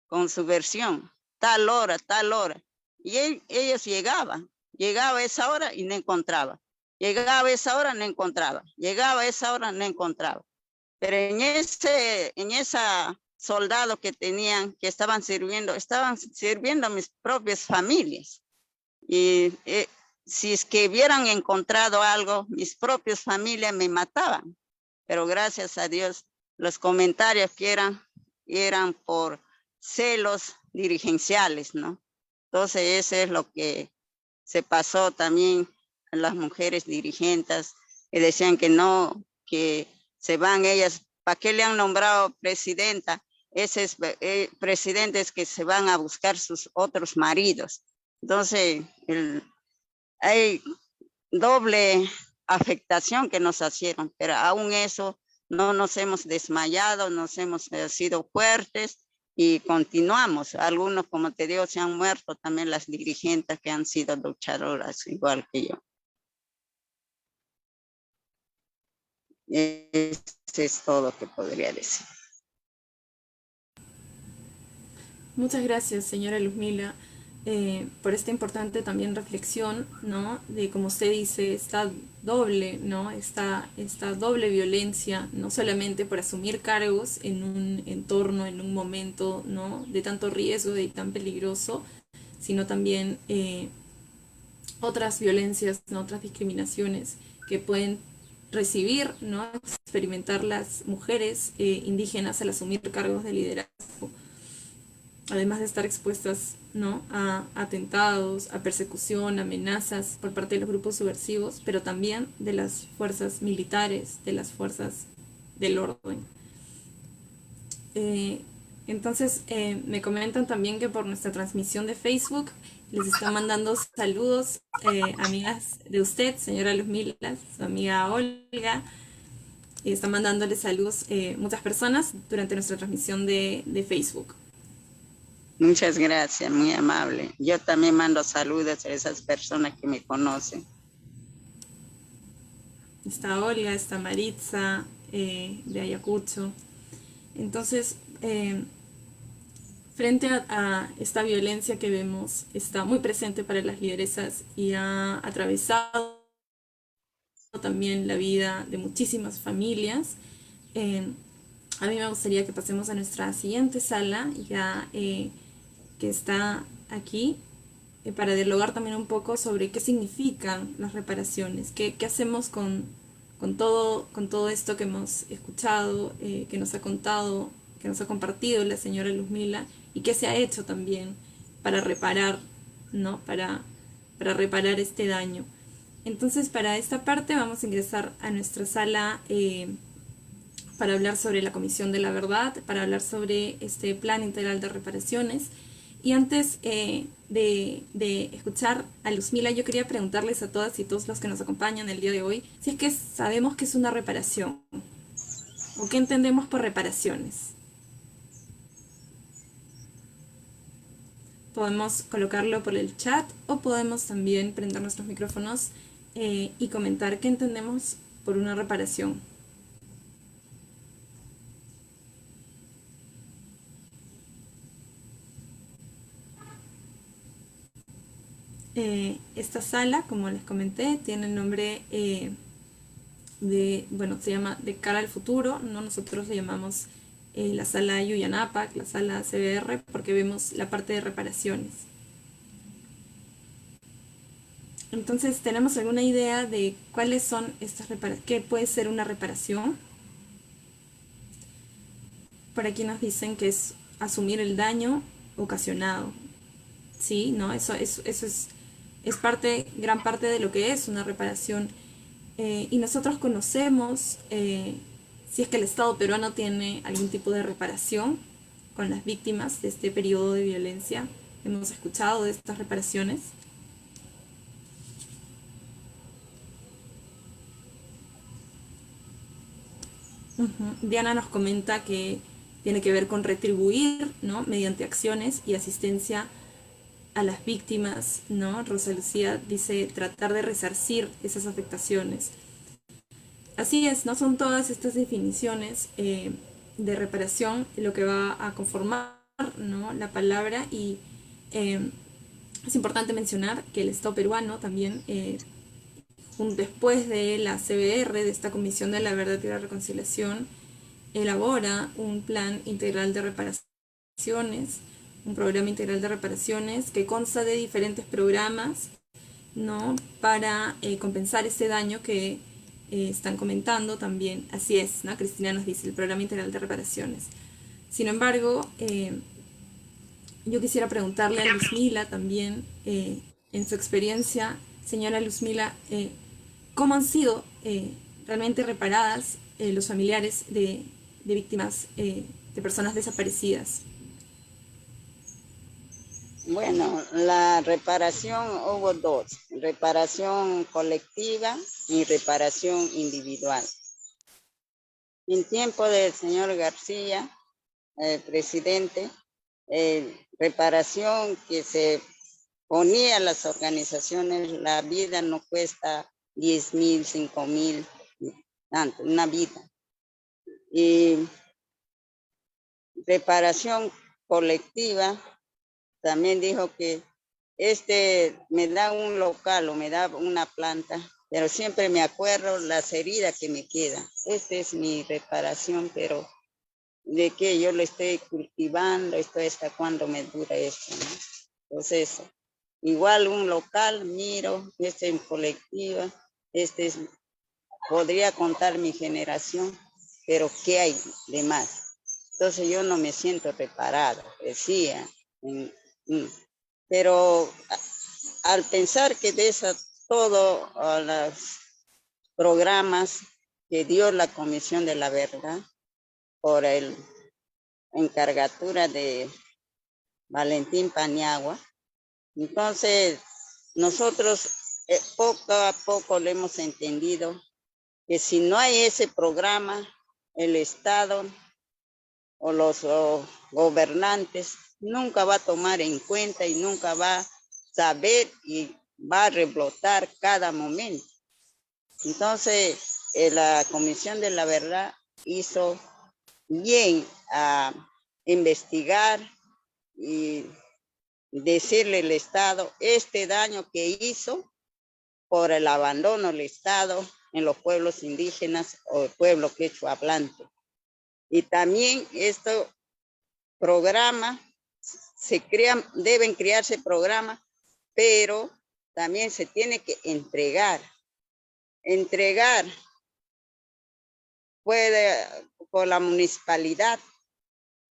con su versión, tal hora, tal hora. Y ellos llegaba a esa hora y no encontraba. Llegaba a esa hora, no encontraba. Llegaba a esa hora, no encontraba. Pero en esa soldado que tenían, que estaban sirviendo a mis propias familias. Y si es que hubieran encontrado algo, mis propias familias me mataban. Pero gracias a Dios, los comentarios que eran por celos dirigenciales, ¿no? Entonces, eso es lo que se pasó también a las mujeres dirigentes, que decían que no, que se van ellas, ¿para qué le han nombrado presidenta? Esos presidentes que se van a buscar sus otros maridos. Entonces, hay doble afectación que nos hicieron, pero aún eso no nos hemos desmayado, nos hemos sido fuertes y continuamos. Algunos, como te digo, se han muerto también las dirigentes que han sido luchadoras, igual que yo. Eso es todo lo que podría decir. Muchas gracias, señora Luzmila, por esta importante también reflexión, ¿no? De, como usted dice, esta doble, ¿no? Esta doble violencia, no solamente por asumir cargos en un entorno, en un momento, ¿no? De tanto riesgo y tan peligroso, sino también otras violencias, ¿no? Otras discriminaciones que pueden recibir, ¿no? Experimentar las mujeres indígenas al asumir cargos de liderazgo, además de estar expuestas, ¿no? A atentados, a persecución, amenazas por parte de los grupos subversivos, pero también de las fuerzas militares, de las fuerzas del orden. Entonces, me comentan también que por nuestra transmisión de Facebook les están mandando saludos, amigas de usted, señora Luzmila, su amiga Olga. Están mandándole saludos muchas personas durante nuestra transmisión de Facebook. Muchas gracias, muy amable. Yo también mando saludos a esas personas que me conocen. Está Olga, está Maritza, de Ayacucho. Entonces, frente a esta violencia que vemos, está muy presente para las lideresas y ha atravesado también la vida de muchísimas familias. A mí me gustaría que pasemos a nuestra siguiente sala, ya que está aquí, para dialogar también un poco sobre qué significan las reparaciones, qué hacemos con todo esto que hemos escuchado, que nos ha contado, que nos ha compartido la señora Luzmila, y qué se ha hecho también para reparar, ¿no? Para reparar este daño. Entonces, para esta parte vamos a ingresar a nuestra sala para hablar sobre la Comisión de la Verdad, para hablar sobre este Plan Integral de Reparaciones. Y antes de escuchar a Luzmila, yo quería preguntarles a todas y todos los que nos acompañan el día de hoy, si es que sabemos qué es una reparación, o qué entendemos por reparaciones. podemos colocarlo por el chat o podemos también prender nuestros micrófonos y comentar qué entendemos por una reparación. Esta sala, como les comenté, tiene el nombre se llama De cara al futuro, ¿no? Nosotros le llamamos la sala Yuyanapac, la sala CBR, porque vemos la parte de reparaciones. Entonces, ¿tenemos alguna idea de cuáles son estas reparaciones? ¿Qué puede ser una reparación? Por aquí nos dicen que es asumir el daño ocasionado. Sí, ¿no? Eso es gran parte de lo que es una reparación. Y nosotros conocemos si es que el Estado peruano tiene algún tipo de reparación con las víctimas de este periodo de violencia. Hemos escuchado de estas reparaciones. Diana nos comenta que tiene que ver con retribuir, ¿no? Mediante acciones y asistencia a las víctimas, ¿no? Rosa Lucía dice tratar de resarcir esas afectaciones. Así es, ¿no? Son todas estas definiciones de reparación lo que va a conformar, ¿no? La palabra, y es importante mencionar que el Estado peruano también, después de la CBR, de esta Comisión de la Verdad y la Reconciliación, elabora un plan integral de reparaciones, un programa integral de reparaciones que consta de diferentes programas, ¿no? Para compensar ese daño que están comentando también. Así es, ¿no? Cristina nos dice el programa integral de reparaciones. Sin embargo, yo quisiera preguntarle a Luzmila también, en su experiencia, señora Luzmila, ¿cómo han sido realmente reparadas los familiares de víctimas de personas desaparecidas? Bueno, la reparación hubo dos, reparación colectiva y reparación individual. En tiempo del señor García, presidente, reparación que se ponía a las organizaciones, la vida no cuesta 10,000, 5,000, tanto, una vida. Y reparación colectiva también dijo que me da un local o me da una planta, pero siempre me acuerdo las heridas que me quedan. Esta es mi reparación, pero de que yo lo estoy cultivando, esto hasta cuándo me dura esto, ¿no? Entonces, igual un local, miro, en colectiva, podría contar mi generación, pero ¿qué hay de más? Entonces yo no me siento reparada, decía. Pero al pensar que de todos los programas que dio la Comisión de la Verdad por el encargatura de Valentín Paniagua, entonces nosotros poco a poco le hemos entendido que si no hay ese programa, el Estado o los gobernantes nunca va a tomar en cuenta y nunca va a saber y va a rebrotar cada momento. Entonces, la Comisión de la Verdad hizo bien a investigar y decirle al Estado este daño que hizo por el abandono del Estado en los pueblos indígenas o el pueblo quechua hablante. Y también estos programas deben crearse programas, pero también se tiene que entregar puede por la municipalidad.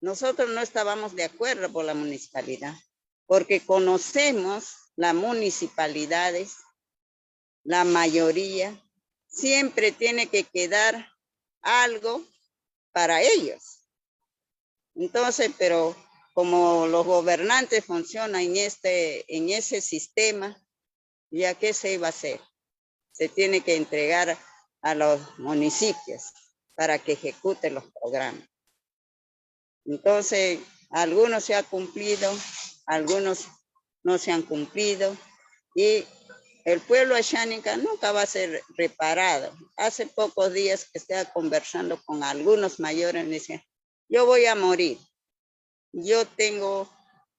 Nosotros no estábamos de acuerdo por la municipalidad, porque conocemos las municipalidades, la mayoría, siempre tiene que quedar algo para ellos. Entonces, pero como los gobernantes funcionan en ese sistema, ¿ya qué se iba a hacer? Se tiene que entregar a los municipios para que ejecuten los programas. Entonces, algunos se ha cumplido algunos no se han cumplido y el pueblo asháninca nunca va a ser reparado. Hace pocos días que estaba conversando con algunos mayores, me decían, yo voy a morir, yo tengo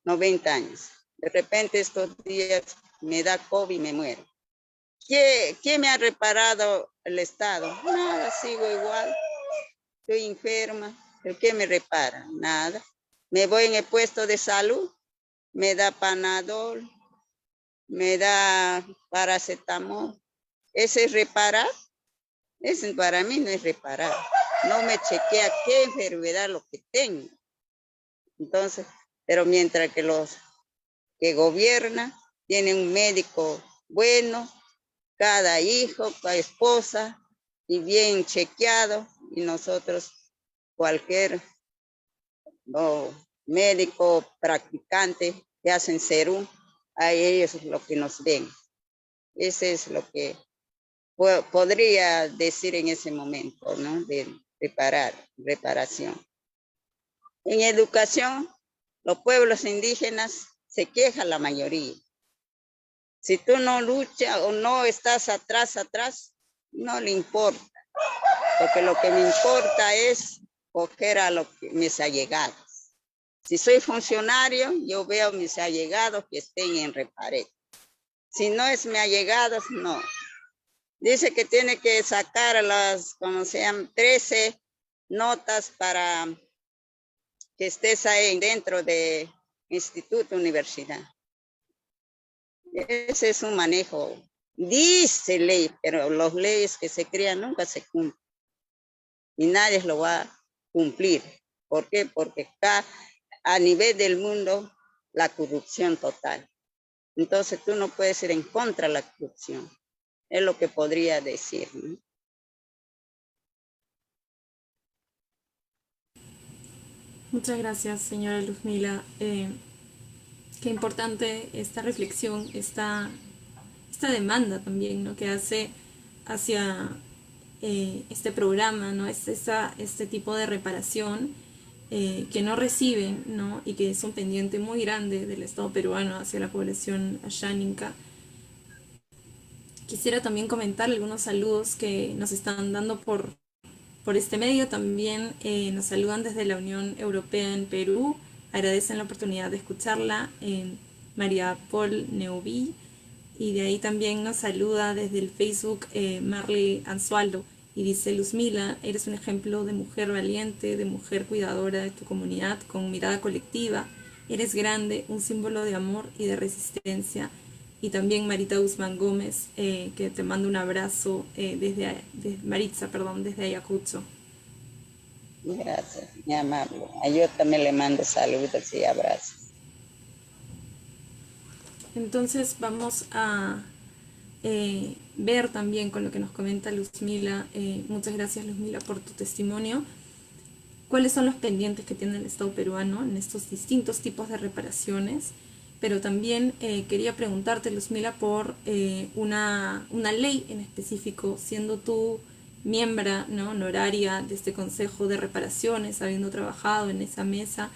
90 años, de repente estos días me da COVID y me muero. ¿Qué me ha reparado el Estado? Nada, sigo igual, estoy enferma, ¿pero qué me repara? Nada. Me voy en el puesto de salud, me da Panadol, me da paracetamol. ¿Ese es reparar? Ese para mí no es reparar. No me chequea qué enfermedad lo que tengo. Entonces, pero mientras que los que gobiernan tienen un médico bueno, cada hijo, cada esposa, y bien chequeado, y nosotros, cualquier médico practicante que hacen serum, a ellos es lo que nos den. Ese es lo que podría decir en ese momento, ¿no? De reparación. En educación, los pueblos indígenas se quejan la mayoría. Si tú no luchas o no estás atrás, no le importa. Porque lo que me importa es coger a mis allegados. Si soy funcionario, yo veo a mis allegados que estén en Reparet. Si no es mis allegados, no. Dice que tiene que sacar las, como se llaman, 13 notas para que estés ahí dentro de instituto, universidad. Ese es un manejo. Dice ley, pero las leyes que se crean nunca se cumplen. Y nadie lo va a cumplir. ¿Por qué? Porque está a nivel del mundo la corrupción total. Entonces tú no puedes ir en contra de la corrupción. Es lo que podría decir, ¿no? Muchas gracias, señora Luzmila. Qué importante esta reflexión, esta demanda también, ¿no? Que hace hacia este programa, ¿no? Este tipo de reparación que no reciben, ¿no? Y que es un pendiente muy grande del Estado peruano hacia la población asháninca. Quisiera también comentar algunos saludos que nos están dando por este medio. También nos saludan desde la Unión Europea en Perú. Agradecen la oportunidad de escucharla en María Paul Neuví. Y de ahí también nos saluda desde el Facebook Marley Anzualdo y dice: Luzmila, eres un ejemplo de mujer valiente, de mujer cuidadora de tu comunidad con mirada colectiva. Eres grande, un símbolo de amor y de resistencia. Y también Marita Guzmán Gómez, que te mando un abrazo Maritza, desde Ayacucho. Gracias, mi amable. Yo también le mando saludos y abrazos. Entonces vamos a ver también con lo que nos comenta Luzmila. Muchas gracias, Luzmila, por tu testimonio. ¿Cuáles son los pendientes que tiene el Estado peruano en estos distintos tipos de reparaciones? Pero también quería preguntarte, Luzmila, por una ley en específico, siendo tú miembro, ¿no?, honoraria de este Consejo de Reparaciones, habiendo trabajado en esa mesa.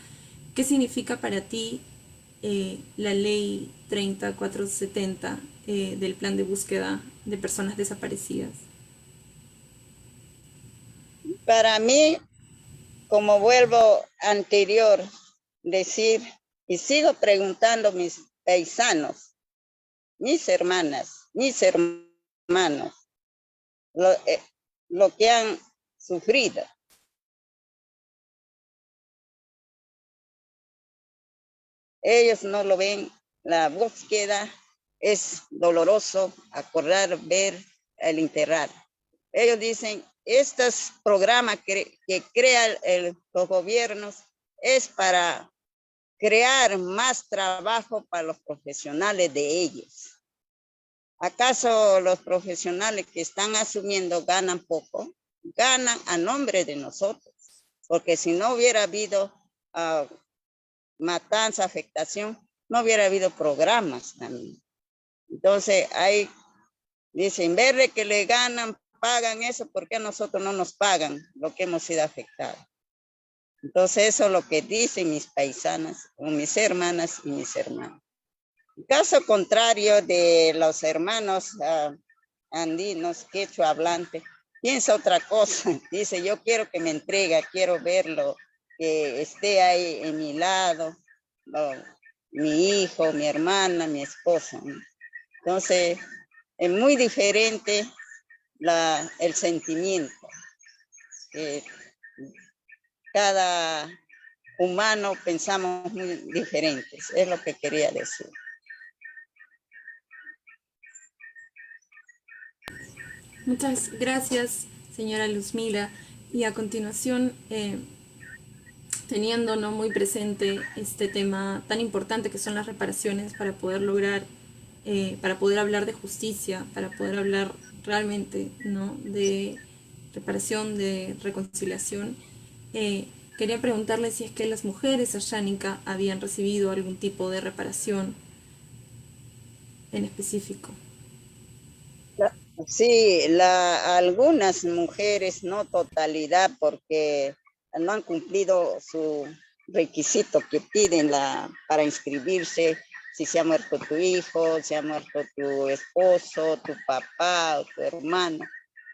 ¿Qué significa para ti la ley 3470 del plan de búsqueda de personas desaparecidas? Para mí, como vuelvo anterior decir, y sigo preguntando a mis paisanos, mis hermanas, mis hermanos, lo que han sufrido. Ellos no lo ven, la búsqueda es doloroso, acordar, ver, el enterrar. Ellos dicen, estos programas que crean los gobiernos es para crear más trabajo para los profesionales de ellos. ¿Acaso los profesionales que están asumiendo ganan poco? Ganan a nombre de nosotros, porque si no hubiera habido matanza, afectación, no hubiera habido programas también. Entonces, hay, dicen, en vez de que le ganan, pagan eso, ¿por qué a nosotros no nos pagan lo que hemos sido afectados? Entonces eso es lo que dicen mis paisanas, o mis hermanas y mis hermanos. Caso contrario de los hermanos andinos, quechua hablantes, piensa otra cosa. Dice, yo quiero que me entregue, quiero verlo, que esté ahí en mi lado, o mi hijo, mi hermana, mi esposo. Entonces, es muy diferente el sentimiento. Cada humano pensamos muy diferentes, es lo que quería decir. Muchas gracias, señora Luzmila. Y a continuación, teniendo, ¿no?, muy presente este tema tan importante que son las reparaciones para poder lograr, para poder hablar de justicia, para poder hablar realmente, ¿no?, de reparación, de reconciliación, quería preguntarle si es que las mujeres ayánica habían recibido algún tipo de reparación en específico. Sí, algunas mujeres, no totalidad, porque no han cumplido su requisito que piden para inscribirse. Si se ha muerto tu hijo, se ha muerto tu esposo, tu papá o tu hermano,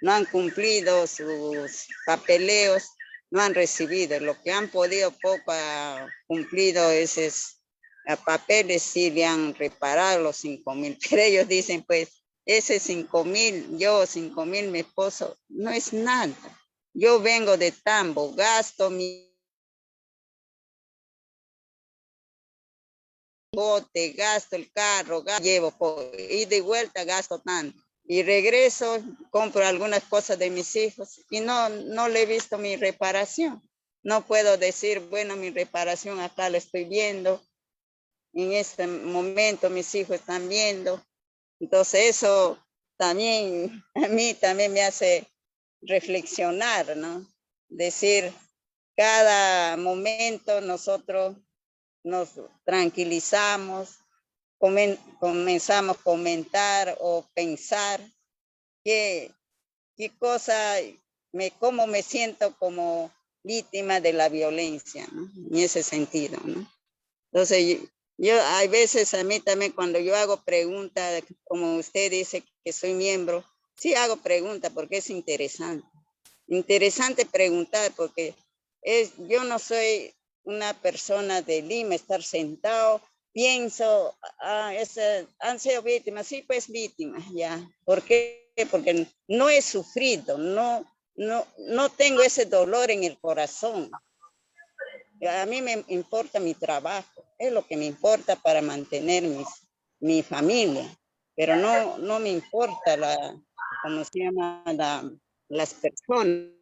no han cumplido sus papeleos, no han recibido. Lo que han podido poco ha cumplido esos papeles, sí le han reparado los 5,000, pero ellos dicen, pues, ese 5,000, yo 5,000, mi esposo, no es nada. Yo vengo de Tambo, gasto mi bote, gasto el carro, llevo y de vuelta gasto tanto. Y regreso, compro algunas cosas de mis hijos y no le he visto mi reparación. No puedo decir, bueno, mi reparación acá la estoy viendo. En este momento mis hijos están viendo. Entonces eso también a mí también me hace reflexionar, ¿no? Decir, cada momento nosotros nos tranquilizamos, comenzamos a comentar o pensar qué cosa, cómo me siento como víctima de la violencia, ¿no? En ese sentido, ¿no? Entonces, yo hay veces a mí también cuando yo hago preguntas, como usted dice que soy miembro, sí hago preguntas porque es interesante. Interesante preguntar porque yo no soy una persona de Lima, estar sentado, pienso, han sido víctimas, sí, pues víctimas, ya. ¿Por qué? Porque no he sufrido, no tengo ese dolor en el corazón. A mí me importa mi trabajo, es lo que me importa para mantener mi familia, pero no me importa ¿cómo se llama? Las personas.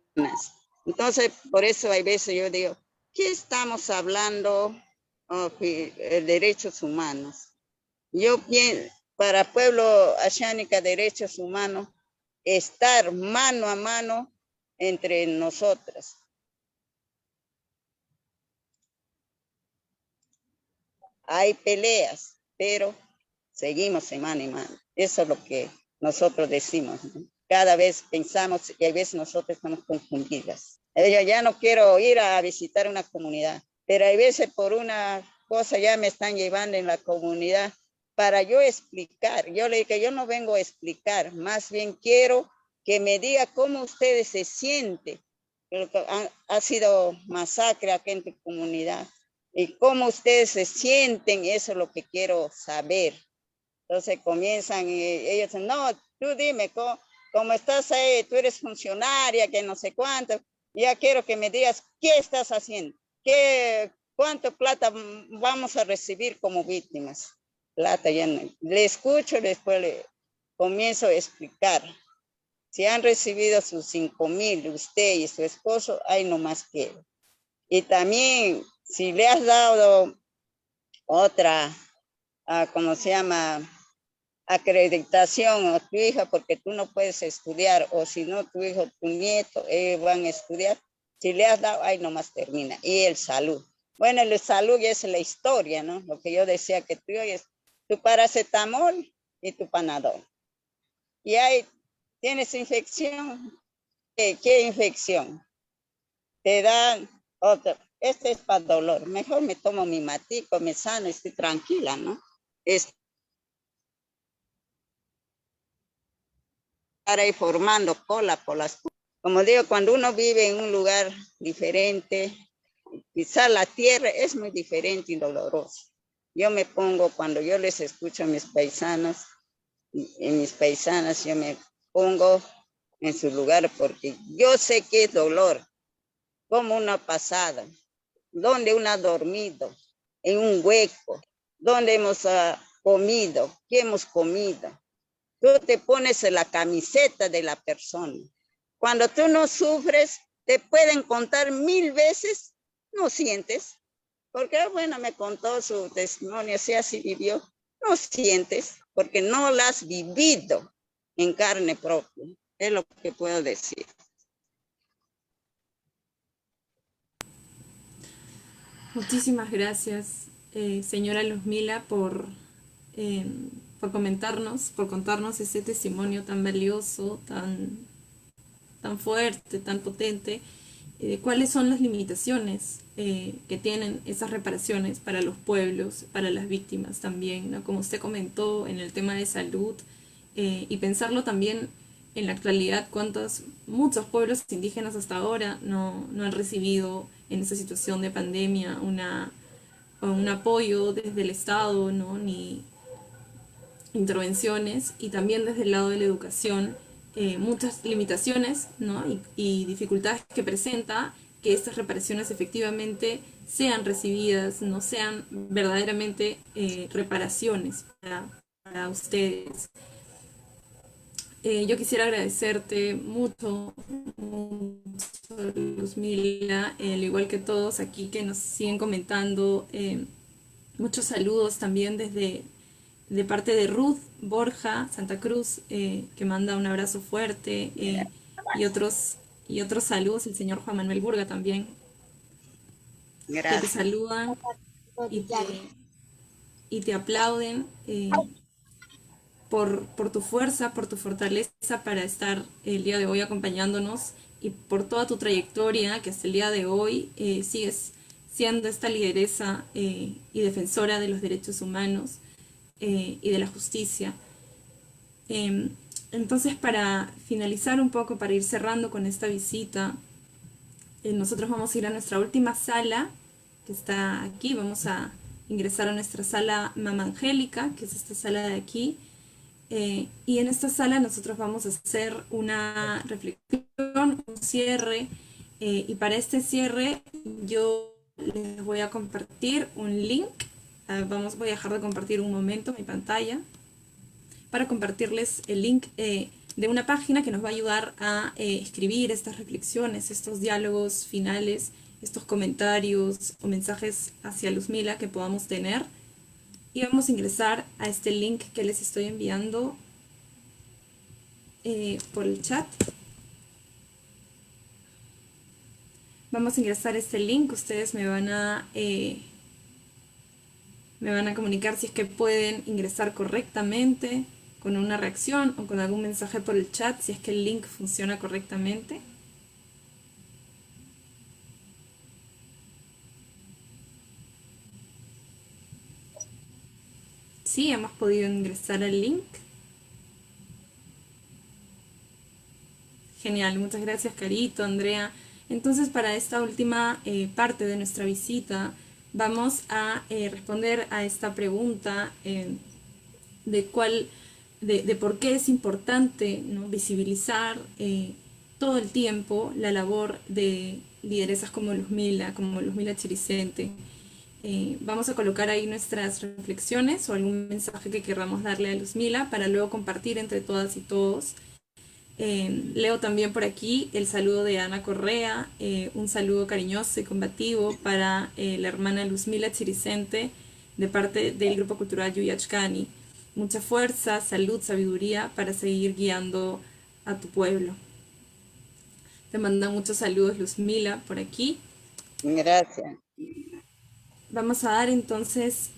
Entonces, por eso hay veces yo digo, ¿qué estamos hablando de derechos humanos? Yo pienso, para Pueblo Ashánica, derechos humanos, estar mano a mano entre nosotras. Hay peleas, pero seguimos en mano y mano. Eso es lo que nosotros decimos, ¿no? Cada vez pensamos y a veces nosotros estamos confundidas. Yo ya no quiero ir a visitar una comunidad, pero hay veces por una cosa ya me están llevando en la comunidad para yo explicar. Yo le dije, yo no vengo a explicar, más bien quiero que me diga cómo ustedes se sienten. Ha sido masacre aquí en tu comunidad. Y cómo ustedes se sienten, eso es lo que quiero saber. Entonces comienzan y ellos dicen, no, tú dime, ¿cómo estás ahí? Tú eres funcionaria, que no sé cuánto. Ya quiero que me digas, ¿qué estás haciendo? ¿Cuánto plata vamos a recibir como víctimas? Plata ya no. Le escucho, después le comienzo a explicar. Si han recibido sus 5,000, usted y su esposo, ahí nomás quedo. Y también, si le has dado otra, ¿cómo se llama? Acreditación a tu hija, porque tú no puedes estudiar, o si no, tu hijo, tu nieto, ellos van a estudiar. Si le has dado, ahí nomás termina. Y el salud. Bueno, el salud ya es la historia, ¿no? Lo que yo decía que tú oyes, tu paracetamol y tu panadol. Y ahí tienes infección. ¿Qué infección? Te dan otra. este es para dolor. Mejor me tomo mi matico, me sano, estoy tranquila, ¿no? Estar ahí formando cola por las... Como digo, cuando uno vive en un lugar diferente, quizá la tierra es muy diferente y dolorosa. Yo me pongo, cuando yo les escucho a mis paisanos, en mis paisanas, yo me pongo en su lugar porque yo sé que es dolor, como una pasada, donde uno ha dormido, en un hueco, donde hemos comido, qué hemos comido. Tú te pones en la camiseta de la persona. Cuando tú no sufres, te pueden contar 1000 veces, no sientes. Porque, bueno, me contó su testimonio, si así vivió, no sientes, porque no la has vivido en carne propia. Es lo que puedo decir. Muchísimas gracias, señora Luzmila, eh, por contarnos ese testimonio tan valioso, tan fuerte, tan potente. ¿Cuáles son las limitaciones que tienen esas reparaciones para los pueblos, para las víctimas también, ¿no? Como usted comentó en el tema de salud, y pensarlo también en la actualidad, muchos pueblos indígenas hasta ahora no han recibido en esa situación de pandemia un apoyo desde el Estado, ¿no? Ni intervenciones, y también desde el lado de la educación, muchas limitaciones, ¿no? y dificultades que presenta que estas reparaciones efectivamente sean recibidas, no sean verdaderamente reparaciones para ustedes. Yo quisiera agradecerte mucho, Luzmila, al igual que todos aquí que nos siguen comentando. Muchos saludos también de parte de Ruth Borja Santa Cruz, que manda un abrazo fuerte, y otros saludos, el señor Juan Manuel Burga también, que te Gracias. saludan y te aplauden, por tu fuerza, por tu fortaleza para estar el día de hoy acompañándonos, y por toda tu trayectoria que hasta el día de hoy sigues siendo esta lideresa y defensora de los derechos humanos y de la justicia. Eh, entonces, para finalizar un poco, para ir cerrando con esta visita, nosotros vamos a ir a nuestra última sala, que está aquí. Vamos a ingresar a nuestra sala Mama Angélica, que es esta sala de aquí. Y en esta sala nosotros vamos a hacer una reflexión, un cierre. Y para este cierre yo les voy a compartir un link. Voy a dejar de compartir un momento mi pantalla para compartirles el link de una página que nos va a ayudar a escribir estas reflexiones, estos diálogos finales, estos comentarios o mensajes hacia Luzmila que podamos tener. Y vamos a ingresar a este link que les estoy enviando por el chat. Vamos a ingresar a este link. Ustedes me van a comunicar si es que pueden ingresar correctamente, con una reacción o con algún mensaje por el chat, si es que el link funciona correctamente. Sí, hemos podido ingresar al link. Genial, muchas gracias Carito, Andrea. Entonces, para esta última parte de nuestra visita, vamos a responder a esta pregunta de por qué es importante, ¿no?, visibilizar todo el tiempo la labor de lideresas como Luzmila Chiricente. Vamos a colocar ahí nuestras reflexiones o algún mensaje que queramos darle a Luzmila para luego compartir entre todas y todos. Leo también por aquí el saludo de Ana Correa, un saludo cariñoso y combativo para la hermana Luzmila Chiricente de parte del Grupo Cultural Yuyachkani. Mucha fuerza, salud, sabiduría para seguir guiando a tu pueblo. Te mandan muchos saludos Luzmila por aquí. Gracias. Vamos a dar entonces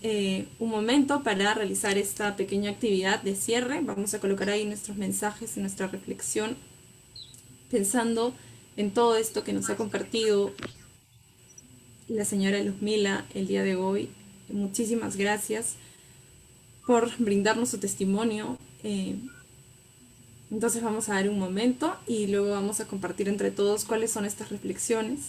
un momento para realizar esta pequeña actividad de cierre. Vamos a colocar ahí nuestros mensajes y nuestra reflexión, pensando en todo esto que nos ha compartido la señora Luzmila el día de hoy. Muchísimas gracias por brindarnos su testimonio. Entonces vamos a dar un momento y luego vamos a compartir entre todos cuáles son estas reflexiones.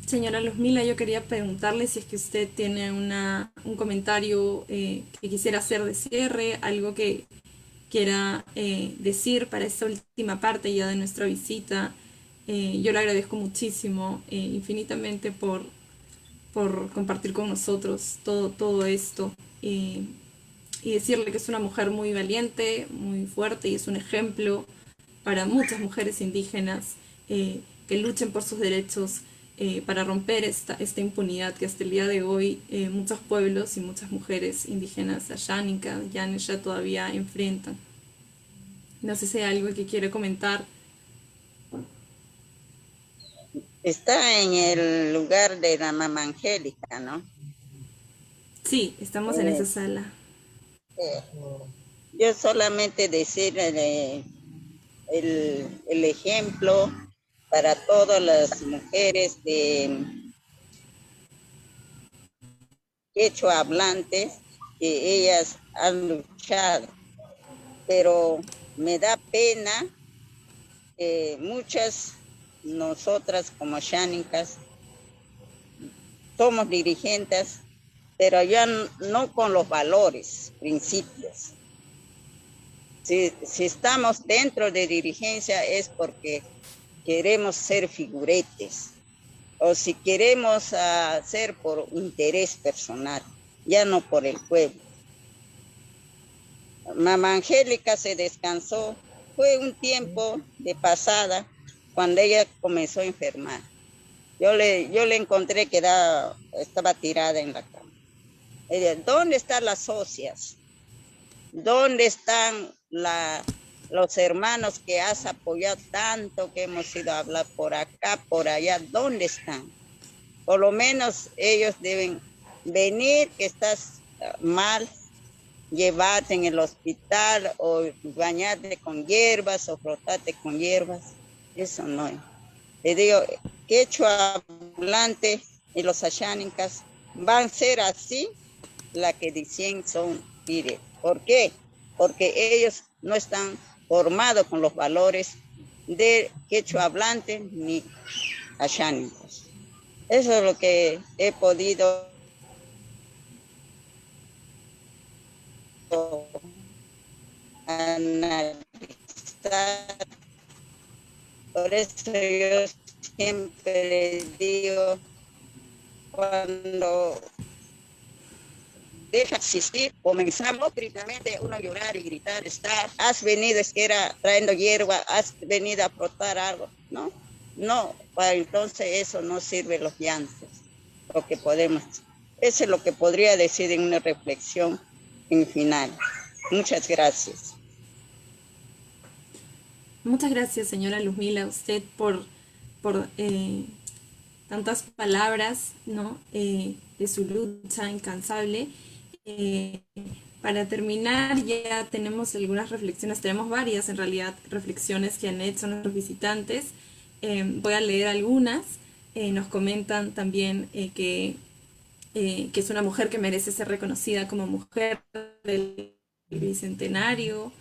Señora Luzmila, yo quería preguntarle si es que usted tiene un comentario que quisiera hacer de cierre, algo que quiera decir para esta última parte ya de nuestra visita. Yo le agradezco muchísimo, infinitamente por compartir con nosotros todo esto, y decirle que es una mujer muy valiente, muy fuerte, y es un ejemplo para muchas mujeres indígenas que luchen por sus derechos, para romper esta impunidad que hasta el día de hoy muchos pueblos y muchas mujeres indígenas Asháninka, Yanesha todavía enfrentan. No sé si hay algo que quiere comentar. Está en el lugar de la mamá Angélica, ¿no? Sí, estamos en esa sala. Yo solamente decirle el ejemplo para todas las mujeres de quechua hablantes que ellas han luchado, pero me da pena que muchas nosotras como xánicas somos dirigentes, pero ya no con los valores, principios. Si estamos dentro de dirigencia es porque queremos ser figuretes, o si queremos hacer por interés personal, ya no por el pueblo. Mamá Angélica se descansó, fue un tiempo de pasada cuando ella comenzó a enfermar. Yo le encontré que estaba tirada en la cama. Ella, ¿dónde están las socias? ¿Dónde están los hermanos que has apoyado tanto, que hemos ido a hablar por acá, por allá? ¿Dónde están? Por lo menos ellos deben venir, que estás mal, llevarte en el hospital o bañarte con hierbas o frotarte con hierbas. Eso no es. Le digo, quechua hablante y los ashánicas van a ser así, la que dicen son pire. ¿Por qué? Porque ellos no están formados con los valores de quechua hablante ni ashánicos. Eso es lo que he podido analizar. Por eso yo siempre digo, cuando deja existir, comenzamos gritamente uno a llorar y gritar, has venido, es que era trayendo hierba, has venido a frotar algo, ¿no? No, para entonces eso no sirve los llantos, lo que podemos. Eso es lo que podría decir en una reflexión en final. Muchas gracias. Muchas gracias, señora Luzmila, a usted por tantas palabras, ¿no? De su lucha incansable. Para terminar, ya tenemos algunas reflexiones, tenemos varias en realidad reflexiones que han hecho nuestros visitantes. Voy a leer algunas. Nos comentan también que es una mujer que merece ser reconocida como mujer del bicentenario.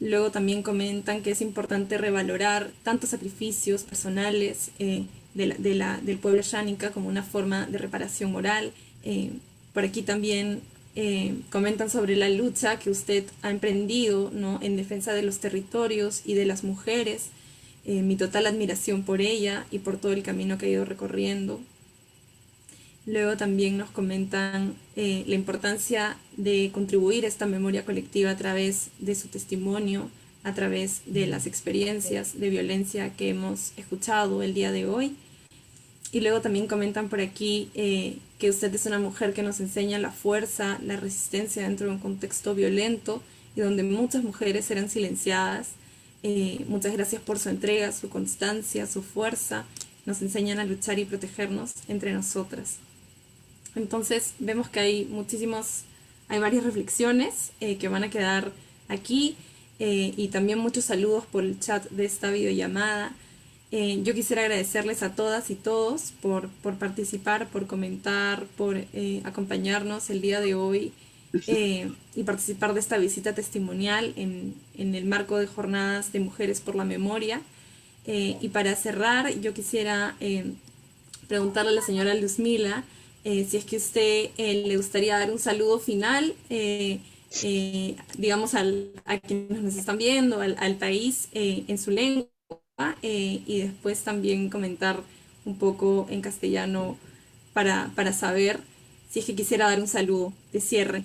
Luego también comentan que es importante revalorar tantos sacrificios personales del pueblo xánica como una forma de reparación moral. Por aquí también comentan sobre la lucha que usted ha emprendido, ¿no?, en defensa de los territorios y de las mujeres. Mi total admiración por ella y por todo el camino que ha ido recorriendo. Luego también nos comentan la importancia de contribuir a esta memoria colectiva a través de su testimonio, a través de las experiencias de violencia que hemos escuchado el día de hoy. Y luego también comentan por aquí que usted es una mujer que nos enseña la fuerza, la resistencia dentro de un contexto violento y donde muchas mujeres eran silenciadas. Muchas gracias por su entrega, su constancia, su fuerza. Nos enseñan a luchar y protegernos entre nosotras. Entonces vemos que hay varias reflexiones que van a quedar aquí. y también muchos saludos por el chat de esta videollamada. Yo quisiera agradecerles a todas y todos por participar, por comentar, por acompañarnos el día de hoy y participar de esta visita testimonial en el marco de Jornadas de Mujeres por la Memoria. Y para cerrar, yo quisiera preguntarle a la señora Luzmila si es que a usted le gustaría dar un saludo final, digamos, a quienes nos están viendo, al país en su lengua, y después también comentar un poco en castellano para saber si es que quisiera dar un saludo de cierre.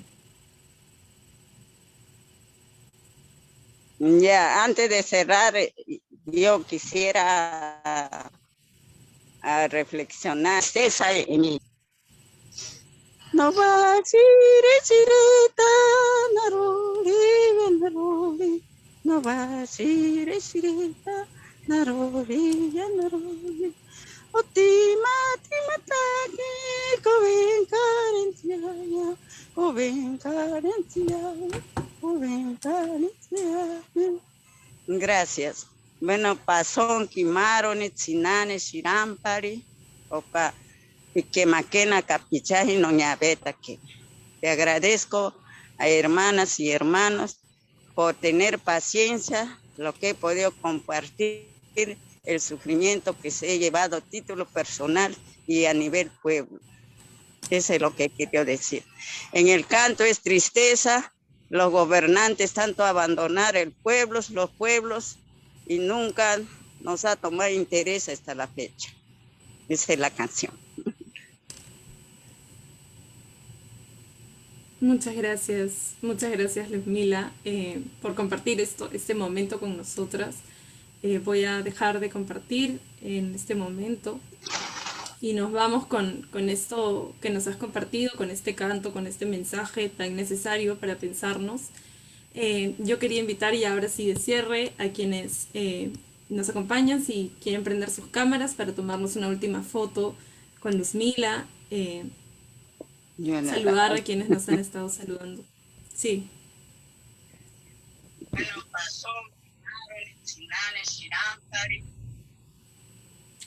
Ya, antes de cerrar, yo quisiera reflexionar. Esa en mi no va a chireta, narori, no va a chireta, narori, Otima, timataki, coven carencia. Gracias. Bueno, pasón, quimaron, tzinane, shirampari, opa, y que maquena capichaji, no ñabeta que. Te agradezco a hermanas y hermanos por tener paciencia, lo que he podido compartir, el sufrimiento que se he llevado a título personal y a nivel pueblo. Eso es lo que quiero decir. En el canto es tristeza, los gobernantes tanto abandonar el pueblo, los pueblos, y nunca nos ha tomado interés hasta la fecha. Esa es la canción. Muchas gracias Luzmila, por compartir este momento con nosotras. Voy a dejar de compartir en este momento y nos vamos con esto que nos has compartido, con este canto, con este mensaje tan necesario para pensarnos. Yo quería invitar, y ahora sí de cierre, a quienes nos acompañan, si quieren prender sus cámaras para tomarnos una última foto con Luzmila, saludar a quienes nos han estado saludando. Sí.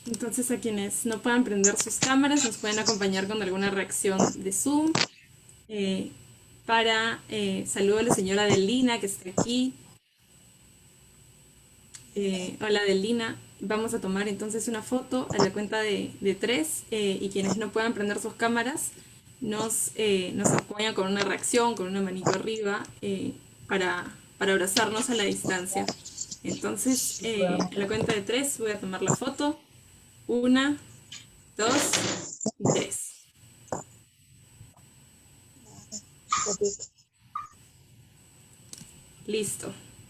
Entonces, a quienes no puedan prender sus cámaras, nos pueden acompañar con alguna reacción de Zoom. Saludo a la señora Adelina, que está aquí. Hola Adelina. Vamos a tomar entonces una foto a la cuenta de 3, y quienes no puedan prender sus cámaras nos apoyan con una reacción, con una manito arriba, para abrazarnos a la distancia. Entonces, a la cuenta de 3 voy a tomar la foto. 1, 2 y 3. Listo.